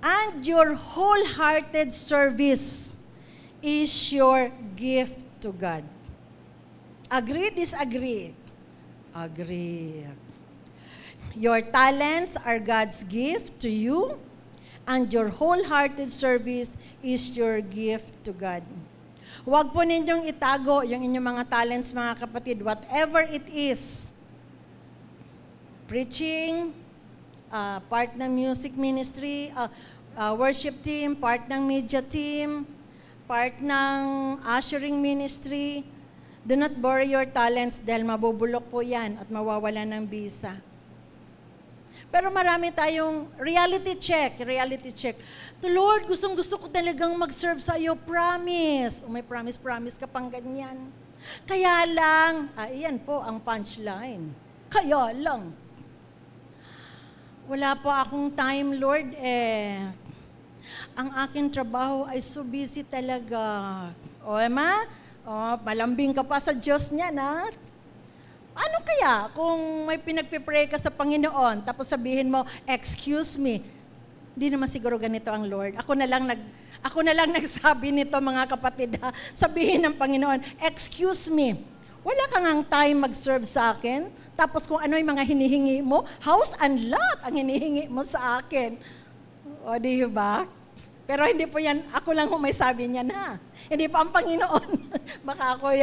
And your wholehearted service is your gift to God. Agree, disagree? Agree. Your talents are God's gift to you, and your wholehearted service is your gift to God. Huwag po ninyong itago yung inyong mga talents, mga kapatid, whatever it is. Preaching, part ng music ministry, worship team, part ng media team, part ng ushering ministry. Do not borrow your talents dahil mabubulok po yan at mawawala ng bisa. Pero marami tayong reality check. To Lord, gustong-gusto ko talagang mag-serve sa iyo, promise. May promise ka pang ganyan. Kaya lang, iyan po ang punchline. Kaya lang. Wala po akong time, Lord, ang aking trabaho ay so busy talaga. O, Emma? O, malambing ka pa sa Diyos niya, na? Ano kaya kung may pinagpipray ka sa Panginoon, tapos sabihin mo, excuse me, di naman siguro ganito ang Lord. Ako na lang nagsabi nito, mga kapatid, ha? Sabihin ng Panginoon, excuse me, wala kang ang time mag-serve sa akin, tapos kung ano yung mga hinihingi mo, house and lot ang hinihingi mo sa akin. O, di ba? Pero hindi po yan, ako lang may sabi niya na. Hindi pa ang Panginoon. Baka ako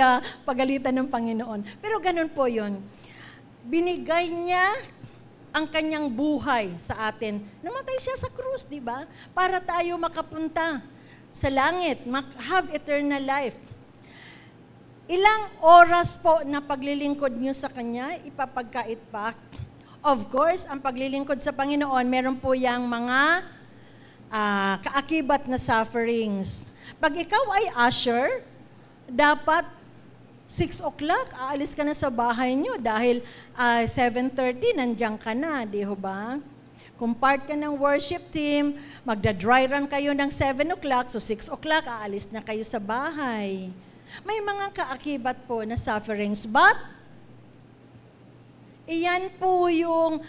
pagalitan ng Panginoon. Pero ganun po yun. Binigay niya ang kanyang buhay sa atin. Namatay siya sa krus, di ba? Para tayo makapunta sa langit, have eternal life. Ilang oras po na paglilingkod niyo sa Kanya, ipapagkait pa? Of course, ang paglilingkod sa Panginoon, meron po yang mga kaakibat na sufferings. Pag ikaw ay usher, dapat 6 o'clock, aalis ka na sa bahay nyo dahil 7:30, nandiyan ka na, di ba? Kung part ka ng worship team, magda-dry run kayo ng 7 o'clock, so 6 o'clock, aalis na kayo sa bahay. May mga kaakibat po na sufferings, but iyan po yung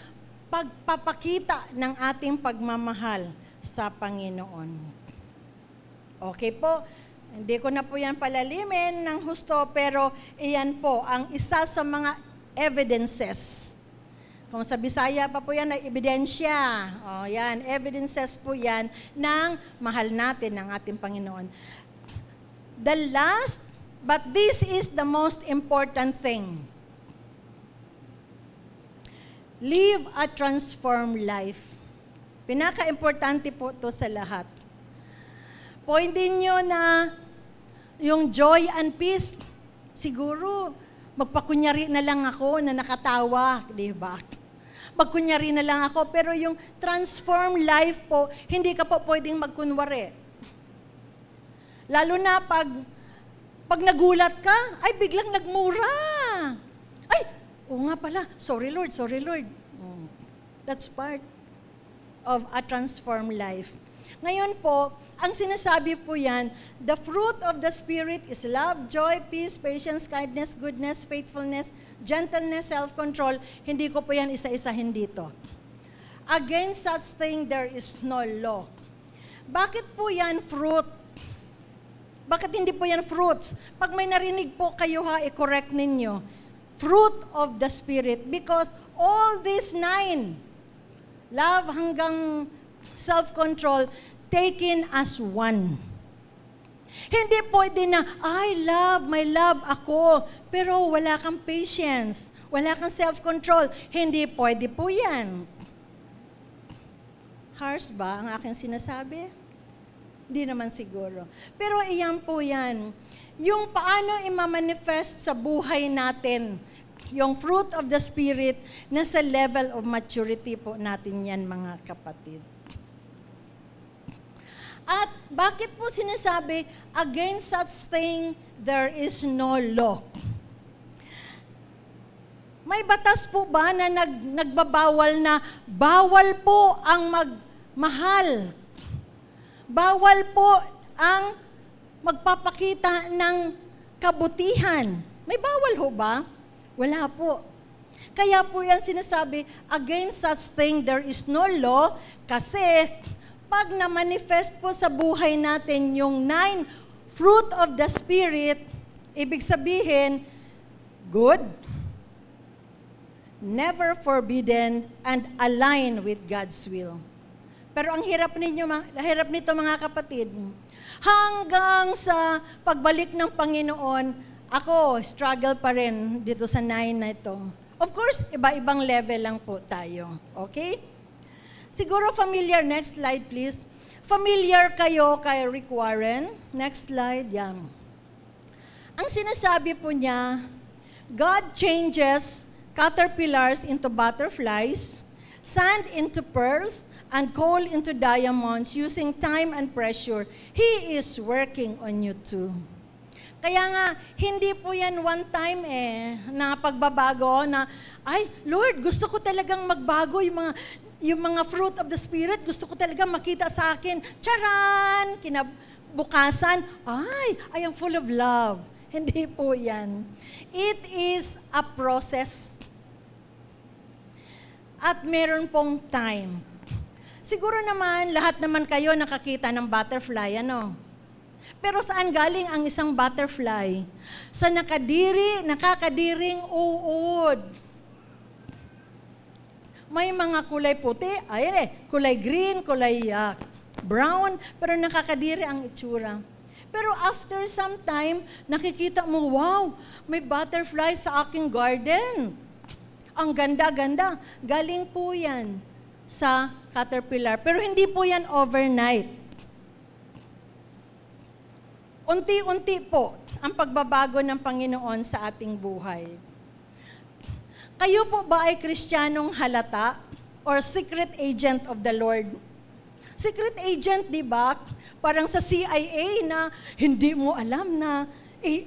pagpapakita ng ating pagmamahal sa Panginoon. Okay po, hindi ko na po yan palalimin ng husto, pero iyan po ang isa sa mga evidences. Kung sa Bisaya pa po yan ay ebidensya. O yan, evidences po yan ng mahal natin ng ating Panginoon. The last, but this is the most important thing. Live a transformed life. Pinaka-importante po ito sa lahat. Pointin nyo na yung joy and peace, siguro, magpakunyari na lang ako na nakatawa, di ba? Magkunyari na lang ako, pero yung transformed life po, hindi ka po pwedeng magkunwari. Lalo na pag nagulat ka, ay biglang nagmura. Ay, oo nga pala, sorry Lord. That's part of a transformed life. Ngayon po, ang sinasabi po yan, the fruit of the Spirit is love, joy, peace, patience, kindness, goodness, faithfulness, gentleness, self-control. Hindi ko po yan isa-isahin dito. Against such thing, there is no law. Bakit po yan fruit? Bakit hindi po yan fruits? Pag may narinig po kayo i-correct ninyo. Fruit of the Spirit. Because all these 9, love hanggang self-control, taken as one. Hindi pwede na, may love ako, pero wala kang patience, wala kang self-control. Hindi pwede po yan. Harsh ba ang aking sinasabi? Hindi naman siguro. Pero iyan po yan. Yung paano i-manifest sa buhay natin, yung fruit of the Spirit, nasa level of maturity po natin yan, mga kapatid. At bakit po sinasabi, against such thing, there is no law? May batas po ba na nagbabawal na bawal po ang magmahal? Bawal po ang magpapakita ng kabutihan. May bawal ho ba? Wala po. Kaya po yan sinasabi, against such thing, there is no law, kasi pag na-manifest po sa buhay natin yung 9 fruit of the Spirit, ibig sabihin, good, never forbidden, and align with God's will. Pero ang hirap nito mga kapatid, hanggang sa pagbalik ng Panginoon, ako, struggle pa rin dito sa 9 na ito. Of course, iba-ibang level lang po tayo. Okay? Siguro familiar, next slide please. Familiar kayo kay Rick Warren. Next slide, yan. Ang sinasabi po niya, God changes caterpillars into butterflies, sand into pearls, and coal into diamonds, using time and pressure. He is working on you too. Kaya nga, hindi po yan one time na pagbabago na, ay, Lord, gusto ko talagang magbago yung mga fruit of the Spirit, gusto ko talagang makita sa akin. Charan! Kinabukasan, ay, I am full of love. Hindi po yan. It is a process. At meron pong time. Siguro naman, lahat naman kayo nakakita ng butterfly, ano? Pero saan galing ang isang butterfly? Sa nakakadiring uod. May mga kulay puti, kulay green, kulay brown, pero nakakadiri ang itsura. Pero after some time, nakikita mo, wow, may butterfly sa aking garden. Ang ganda-ganda. Galing po yan sa caterpillar. Pero hindi po yan overnight. Unti-unti po ang pagbabago ng Panginoon sa ating buhay. Kayo po ba ay Kristiyanong halata or secret agent of the Lord? Secret agent, di ba? Parang sa CIA na hindi mo alam na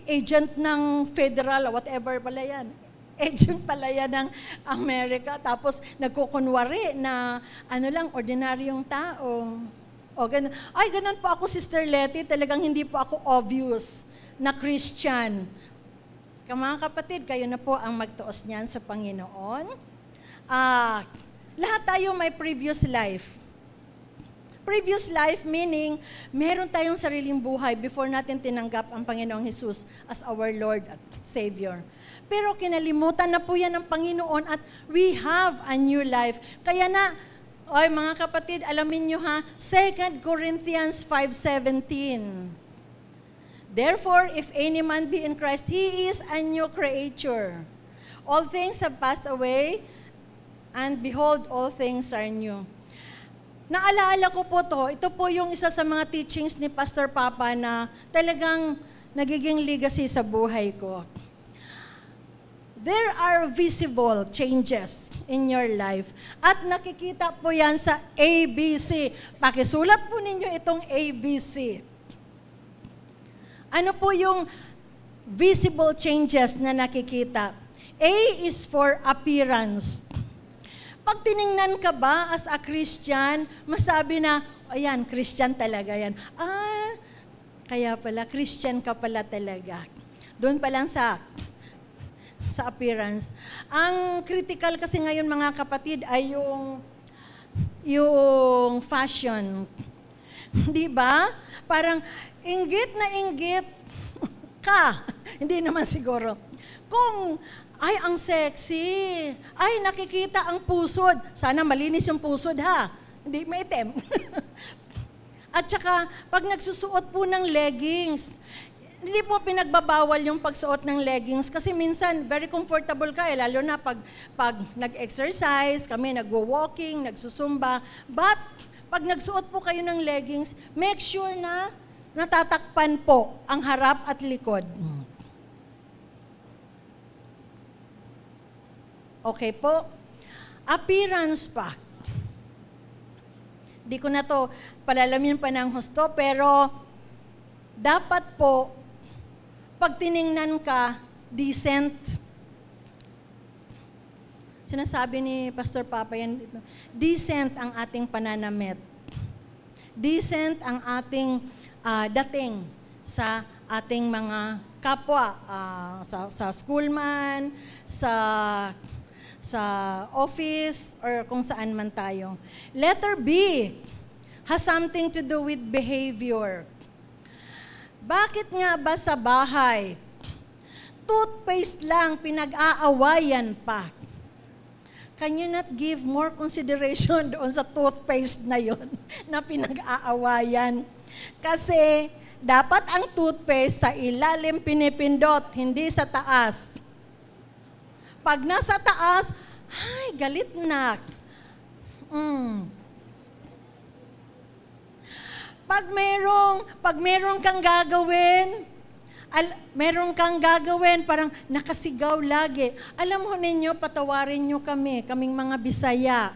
agent ng federal, whatever pala yan. Agent pala yan ng Amerika. Tapos nagkukunwari na ordinaryong tao. O ganun. Ay, ganun po ako, Sister Letty. Talagang hindi po ako obvious na Christian. Mga kapatid, kayo na po ang magtuos niyan sa Panginoon. Lahat tayo may previous life. Previous life meaning, meron tayong sariling buhay before natin tinanggap ang Panginoong Jesus as our Lord at Savior. Pero kinalimutan na po yan ng Panginoon at we have a new life. Kaya na, mga kapatid, alamin nyo 2 Corinthians 5:17. Therefore, if any man be in Christ, he is a new creature. All things have passed away, and behold, all things are new. Naalaala ko po ito po yung isa sa mga teachings ni Pastor Papa na talagang nagiging legacy sa buhay ko. There are visible changes in your life. At nakikita po yan sa ABC. Pakisulat po ninyo itong ABC. Ano po yung visible changes na nakikita? A is for appearance. Pag tiningnan ka ba as a Christian, masabi na, ayan, Christian talaga yan. Kaya pala, Christian ka pala talaga. Doon pa lang sa appearance. Ang critical kasi ngayon mga kapatid ay yung fashion. Di ba? Parang inggit na inggit ka. Hindi naman siguro. Kung ay, ang sexy. Ay, nakikita ang pusod. Sana malinis yung pusod, ha? Hindi maitim. At saka, pag nagsusuot po ng leggings, hindi po pinagbabawal yung pagsuot ng leggings kasi minsan, very comfortable ka, lalo na pag nag-exercise, kami nagwo-walking, nagsusumba. But, pag nagsuot po kayo ng leggings, make sure na natatakpan po ang harap at likod. Okay po? Appearance pa. Di ko na to palalamin pa ng husto, pero dapat po, pag tiningnan ka, decent. Sinasabi ni Pastor Papa yan, decent ang ating pananamit. Decent ang ating dating sa ating mga kapwa, sa schoolman, sa office, or kung saan man tayo. Letter B has something to do with behavior. Bakit nga ba sa bahay, toothpaste lang, pinag-aawayan pa? Can you not give more consideration doon sa toothpaste na yon na pinag-aawayan? Kasi dapat ang toothpaste sa ilalim pinipindot, hindi sa taas. Pag nasa taas, ay, galit na. Pag merong kang gagawin, parang nakasigaw lagi. Alam ho ninyo, patawarin nyo kaming mga Bisaya.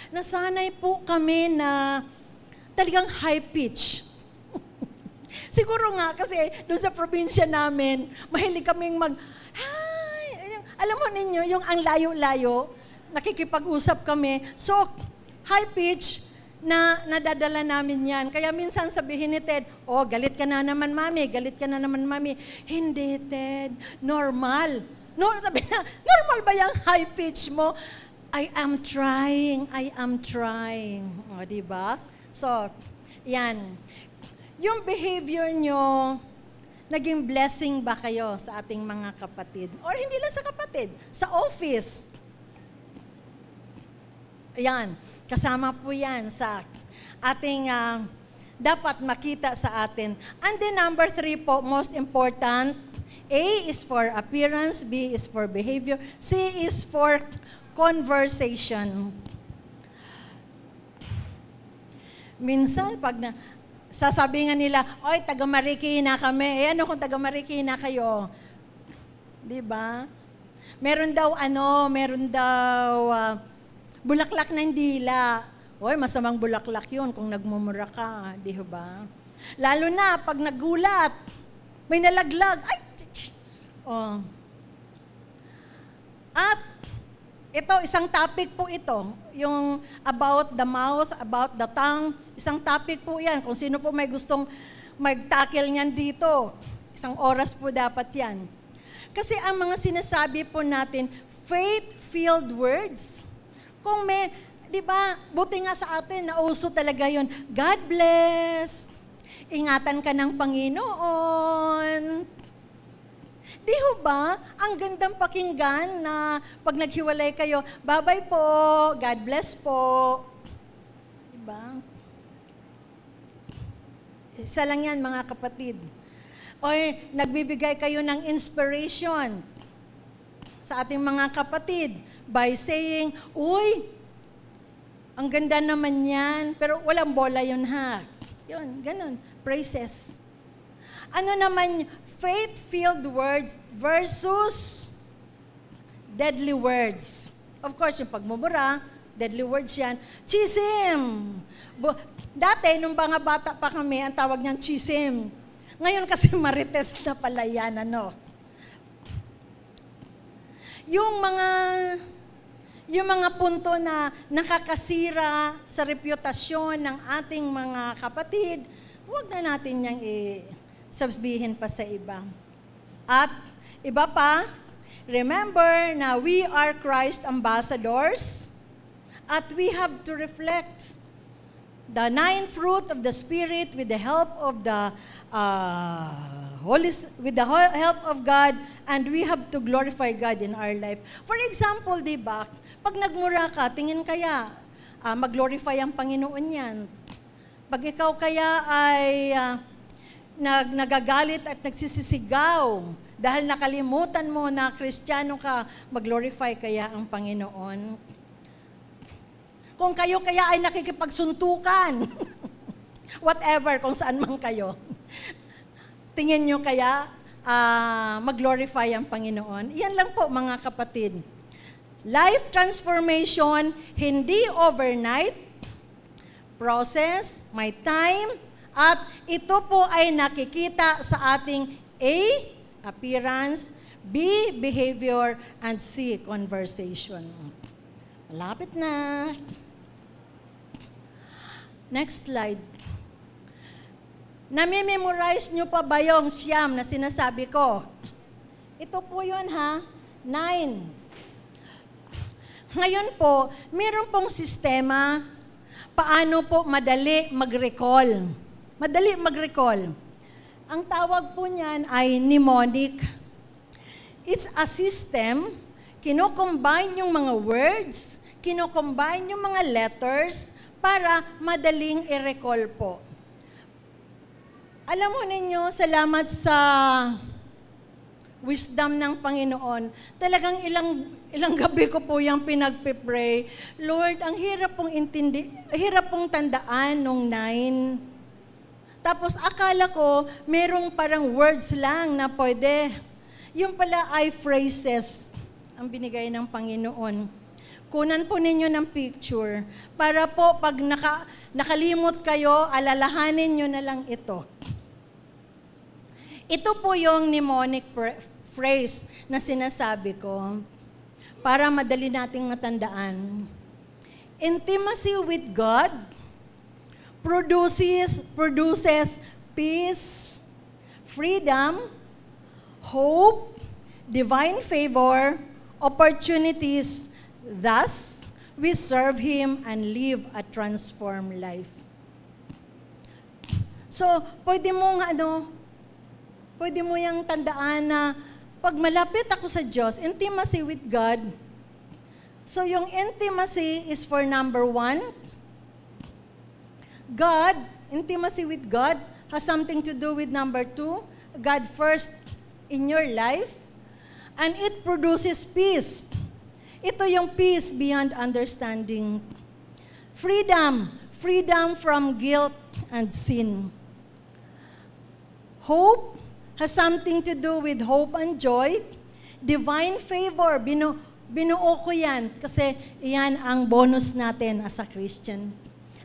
nasanay po kami na talagang high pitch. Siguro nga kasi doon sa probinsya namin, mahilig kaming alam mo ninyo, yung ang layo-layo, nakikipag-usap kami. So, high pitch na nadadala namin yan. Kaya minsan sabihin ni Ted, oh, galit ka na naman, mami. Galit ka na naman, mami. Hindi, Ted. Normal. No, sabi na, normal ba yung high pitch mo? I am trying. O, diba? So, yan. Yung behavior nyo, naging blessing ba kayo sa ating mga kapatid? Or hindi lang sa kapatid, sa office. Ayan, kasama po yan sa ating dapat makita sa atin. And then number 3 po, most important, A is for appearance, B is for behavior, C is for conversation. Minsan, pag sasabi nga nila, oy, taga-Marikina kami. Eh, ano kung taga-Marikina kayo? Diba? Meron daw bulaklak ng dila. Oy, masamang bulaklak yun kung nagmumura ka. Di ba? Lalo na, pag nagulat, may nalaglag. Ay! Oh. At, ito, isang topic po ito. Yung about the mouth, about the tongue. Isang topic po yan. Kung sino po may gustong mag-tackle niyan dito. Isang oras po dapat yan. Kasi ang mga sinasabi po natin, faith-filled words. Kung may, di ba, buti nga sa atin, nauso talaga yun. God bless. Ingatan ka ng Panginoon. Di ho ba? Ang gandang pakinggan na pag naghiwalay kayo, bye-bye po, God bless po. Diba? Isa lang yan, mga kapatid. O nagbibigay kayo ng inspiration sa ating mga kapatid by saying, uy, ang ganda naman yan, pero walang bola yun ha. Yun, ganun, praises. Ano naman, faith-filled words versus deadly words. Of course, yung pagmumura, deadly words yan. Chisim! Dati, nung mga bata pa kami, ang tawag niyan chisim. Ngayon kasi marites na pala yan, ano. Yung mga punto na nakakasira sa reputasyon ng ating mga kapatid, huwag na natin niyang sabihin pa sa iba. At iba pa, remember na we are Christ ambassadors at we have to reflect the 9 fruit of the Spirit with the help of the help of God, and we have to glorify God in our life. For example, di ba, pag nagmura ka, tingin kaya mag-glorify ang Panginoon yan. Pag ikaw kaya ay nagagalit at nagsisisigaw dahil nakalimutan mo na Kristiyano ka, mag-glorify kaya ang Panginoon. Kung kayo kaya ay nakikipagsuntukan, whatever, kung saan man kayo, tingin nyo kaya mag-glorify ang Panginoon. Yan lang po, mga kapatid. Life transformation, hindi overnight, process, may time, at ito po ay nakikita sa ating A, appearance, B, behavior, and C, conversation. Malapit na. Next slide. Nami-memorize nyo pa ba yung siyam na sinasabi ko? Ito po yun ha, 9. Ngayon po, meron pong sistema paano po madali mag-recall. Madali mag-recall. Ang tawag po niyan ay mnemonic. It's a system, kino-combine yung mga words, kino-combine yung mga letters para madaling i-recall po. Alam mo ninyo, salamat sa wisdom ng Panginoon. Talagang ilang gabi ko po yung pinagpipray. Lord, ang hirap pong tandaan nung 9. Tapos akala ko, merong parang words lang na pwede. Yung pala ay phrases ang binigay ng Panginoon. Kunan po ninyo ng picture para po pag nakalimot kayo, alalahanin nyo na lang ito. Ito po yung mnemonic phrase na sinasabi ko para madali nating matandaan. Intimacy with God produces peace, freedom, hope, divine favor, opportunities. Thus, we serve Him and live a transformed life. So, pwede mo yung tandaan na pag malapit ako sa Diyos, intimacy with God. So, yung intimacy is for number 1. Intimacy with God has something to do with number 2, God first in your life. And it produces peace. Ito yung peace beyond understanding. Freedom from guilt and sin. Hope has something to do with hope and joy. Divine favor, binuo ko yan kasi iyan ang bonus natin as a Christian.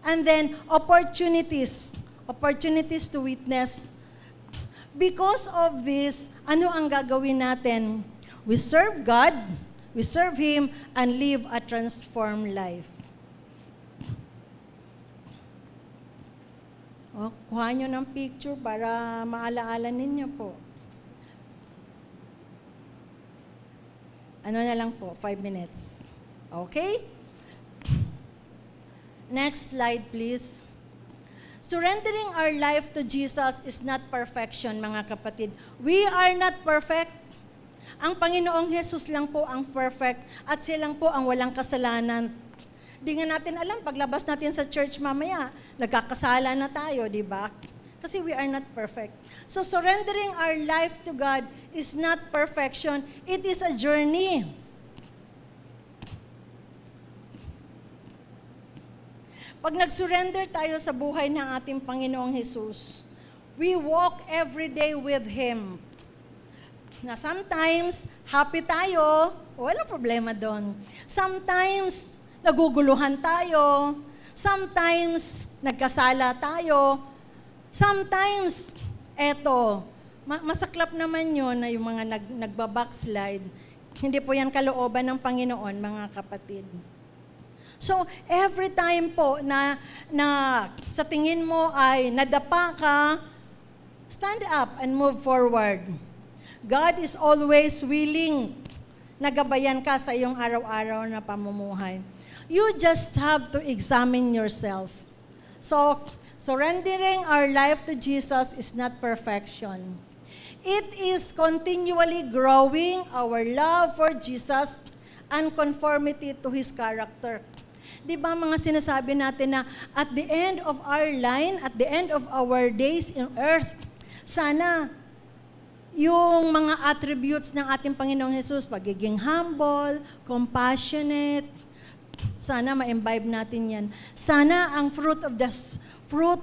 And then, opportunities to witness. Because of this, ano ang gagawin natin? We serve God, we serve Him, and live a transformed life. Kuha nyo ng picture para maalaala ninyo po. Ano na lang po, 5 minutes. Okay? Next slide, please. Surrendering our life to Jesus is not perfection, mga kapatid. We are not perfect. Ang Panginoong Jesus lang po ang perfect at silang po ang walang kasalanan. Di nga natin alam, paglabas natin sa church mamaya, nagkakasala na tayo, di ba? Kasi we are not perfect. So surrendering our life to God is not perfection. It is a journey. Pag nag-surrender tayo sa buhay ng ating Panginoong Jesus, we walk every day with Him. Na sometimes, happy tayo, walang problema doon. Sometimes, naguguluhan tayo. Sometimes, nagkasala tayo. Sometimes, masaklap naman yun na yung mga nagbabackslide. Hindi po yan kalooban ng Panginoon, mga kapatid. So, every time po na sa tingin mo ay nadapa ka, stand up and move forward. God is always willing na gabayan ka sa iyong araw-araw na pamumuhay. You just have to examine yourself. So, surrendering our life to Jesus is not perfection. It is continually growing our love for Jesus and conformity to His character. Di ba mga sinasabi natin na at the end of our line, at the end of our days in earth, sana yung mga attributes ng ating Panginoong Jesus, pagiging humble, compassionate, sana ma-imbibe natin yan. Sana ang fruit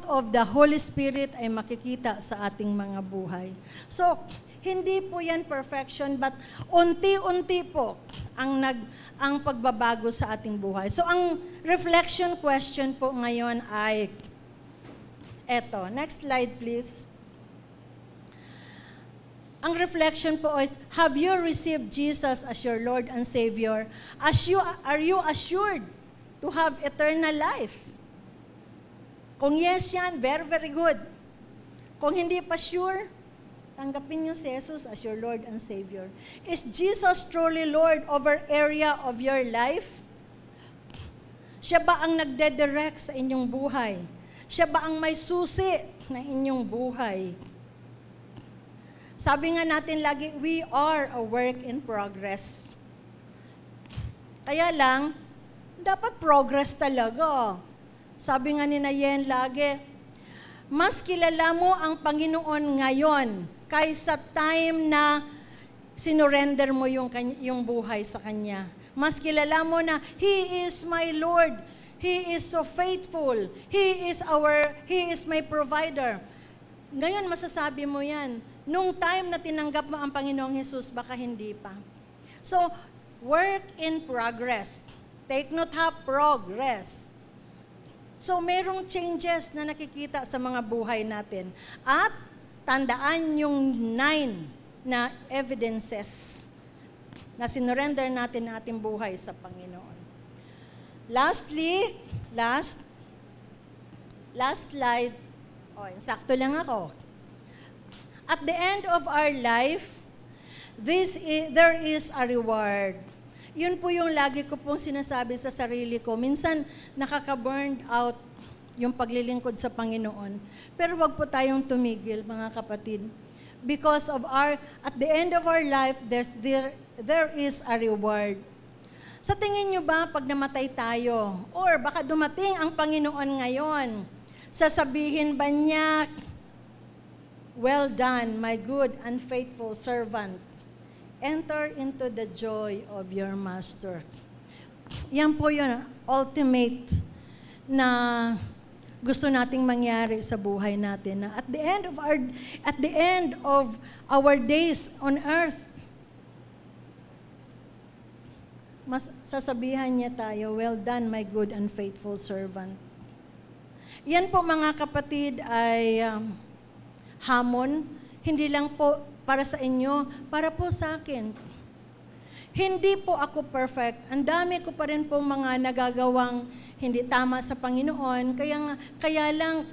of the Holy Spirit ay makikita sa ating mga buhay. So, hindi po yan perfection, but unti-unti po ang pagbabago sa ating buhay. So, ang reflection question po ngayon ay eto. Next slide, please. Ang reflection po is, have you received Jesus as your Lord and Savior? Are you assured to have eternal life? Kung yes yan, very, very good. Kung hindi pa sure, tanggapin niyo si Jesus as your Lord and Savior. Is Jesus truly Lord over area of your life? Siya ba ang nagdedirect sa inyong buhay? Siya ba ang may susi na inyong buhay? Sabi nga natin lagi, we are a work in progress. Kaya lang, dapat progress talaga. Sabi nga ni Nayen lagi, mas kilala mo ang Panginoon ngayon kaysa time na sinurrender mo yung buhay sa Kanya. Mas kilala mo na, He is my Lord. He is so faithful. He is my provider. Ngayon, masasabi mo yan. Nung time na tinanggap mo ang Panginoong Jesus, baka hindi pa. So, work in progress. Take note ha, progress. So, merong changes na nakikita sa mga buhay natin. At tandaan yung 9 na evidences na sinurrender natin ang ating buhay sa Panginoon. Lastly, last slide. Sakto lang ako. At the end of our life, there is a reward. Yun po yung lagi ko pong sinasabi sa sarili ko. Minsan, nakaka-burned out yung paglilingkod sa Panginoon. Pero wag po tayong tumigil, mga kapatid. Because at the end of our life, there is a reward. Sa tingin nyo ba, pag namatay tayo, or baka dumating ang Panginoon ngayon, sasabihin ba niya, "Well done, my good and faithful servant. Enter into the joy of your master." Yan po yun, ultimate na gusto nating mangyari sa buhay natin. Na at the end of our days on earth, sasabihan niya tayo, "Well done, my good and faithful servant." Yan po, mga kapatid, ay hamon, hindi lang po para sa inyo, para po sa akin. Hindi po ako perfect. Ang dami ko pa rin po mga nagagawang hindi tama sa Panginoon. Kaya lang,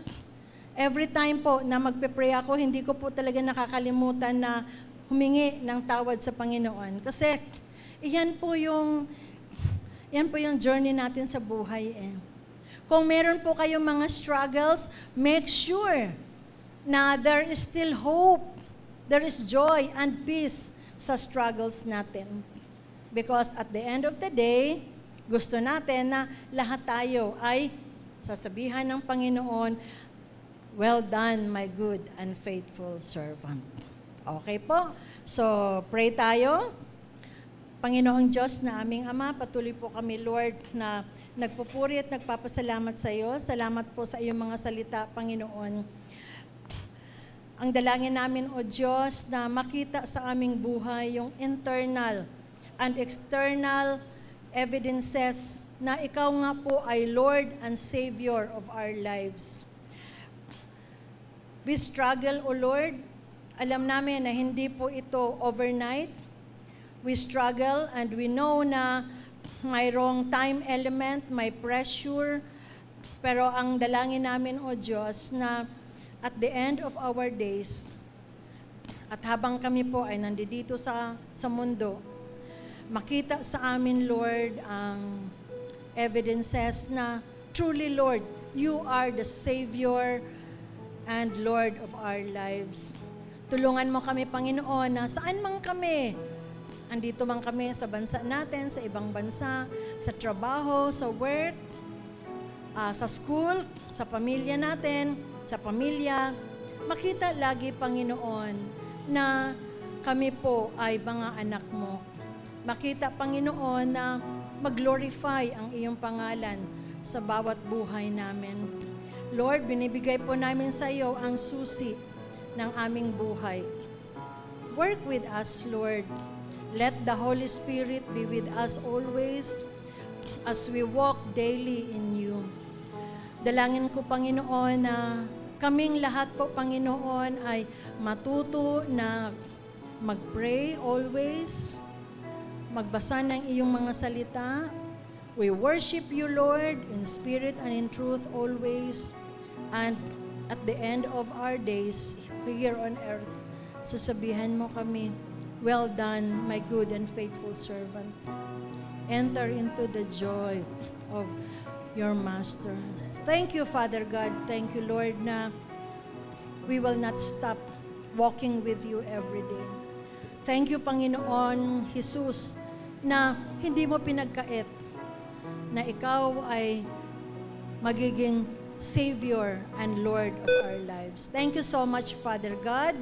every time po na magpe-pray ako, hindi ko po talaga nakakalimutan na humingi ng tawad sa Panginoon. Kasi, yan po yung journey natin sa buhay eh. Kung meron po kayong mga struggles, make sure na there is still hope. There is joy and peace sa struggles natin. Because at the end of the day, gusto natin na lahat tayo ay sasabihan ng Panginoon, "Well done, my good and faithful servant." Okay po? So, pray tayo. Panginoong Diyos na aming Ama, patuloy po kami, Lord, na nagpupuri at nagpapasalamat sa iyo. Salamat po sa iyong mga salita, Panginoon. Ang dalangin namin, O Diyos, na makita sa aming buhay yung internal and external evidences na ikaw nga po ay Lord and Savior of our lives. We struggle, O Lord. Alam namin na hindi po ito overnight. We struggle and we know na may wrong time element, may pressure. Pero ang dalangin namin, O Diyos, na at the end of our days, at habang kami po ay nandito sa mundo, makita sa amin, Lord, ang evidences na truly, Lord, you are the Savior and Lord of our lives. Tulungan mo kami, Panginoon, na saan man kami, andito man kami sa bansa natin, sa ibang bansa, sa trabaho, sa work, sa school, sa pamilya natin, sa pamilya, makita lagi, Panginoon, na kami po ay mga anak mo. Makita, Panginoon, na mag-glorify ang iyong pangalan sa bawat buhay namin. Lord, binibigay po namin sa iyo ang susi ng aming buhay. Work with us, Lord. Let the Holy Spirit be with us always as we walk daily in you. Dalangin ko, Panginoon, na kaming lahat po, Panginoon, ay matuto na mag-pray always, magbasa ng iyong mga salita. We worship you, Lord, in spirit and in truth always. And at the end of our days here on earth, sasabihan mo kami, "Well done, my good and faithful servant. Enter into the joy of your masters." Thank you, Father God. Thank you, Lord, na we will not stop walking with you every day. Thank you, Panginoon Jesus, na hindi mo pinagkait na ikaw ay magiging Savior and Lord of our lives. Thank you so much, Father God.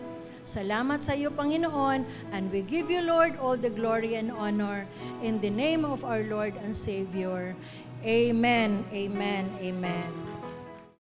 Salamat sa iyo, Panginoon, and we give you, Lord, all the glory and honor in the name of our Lord and Savior. Amen, amen, amen.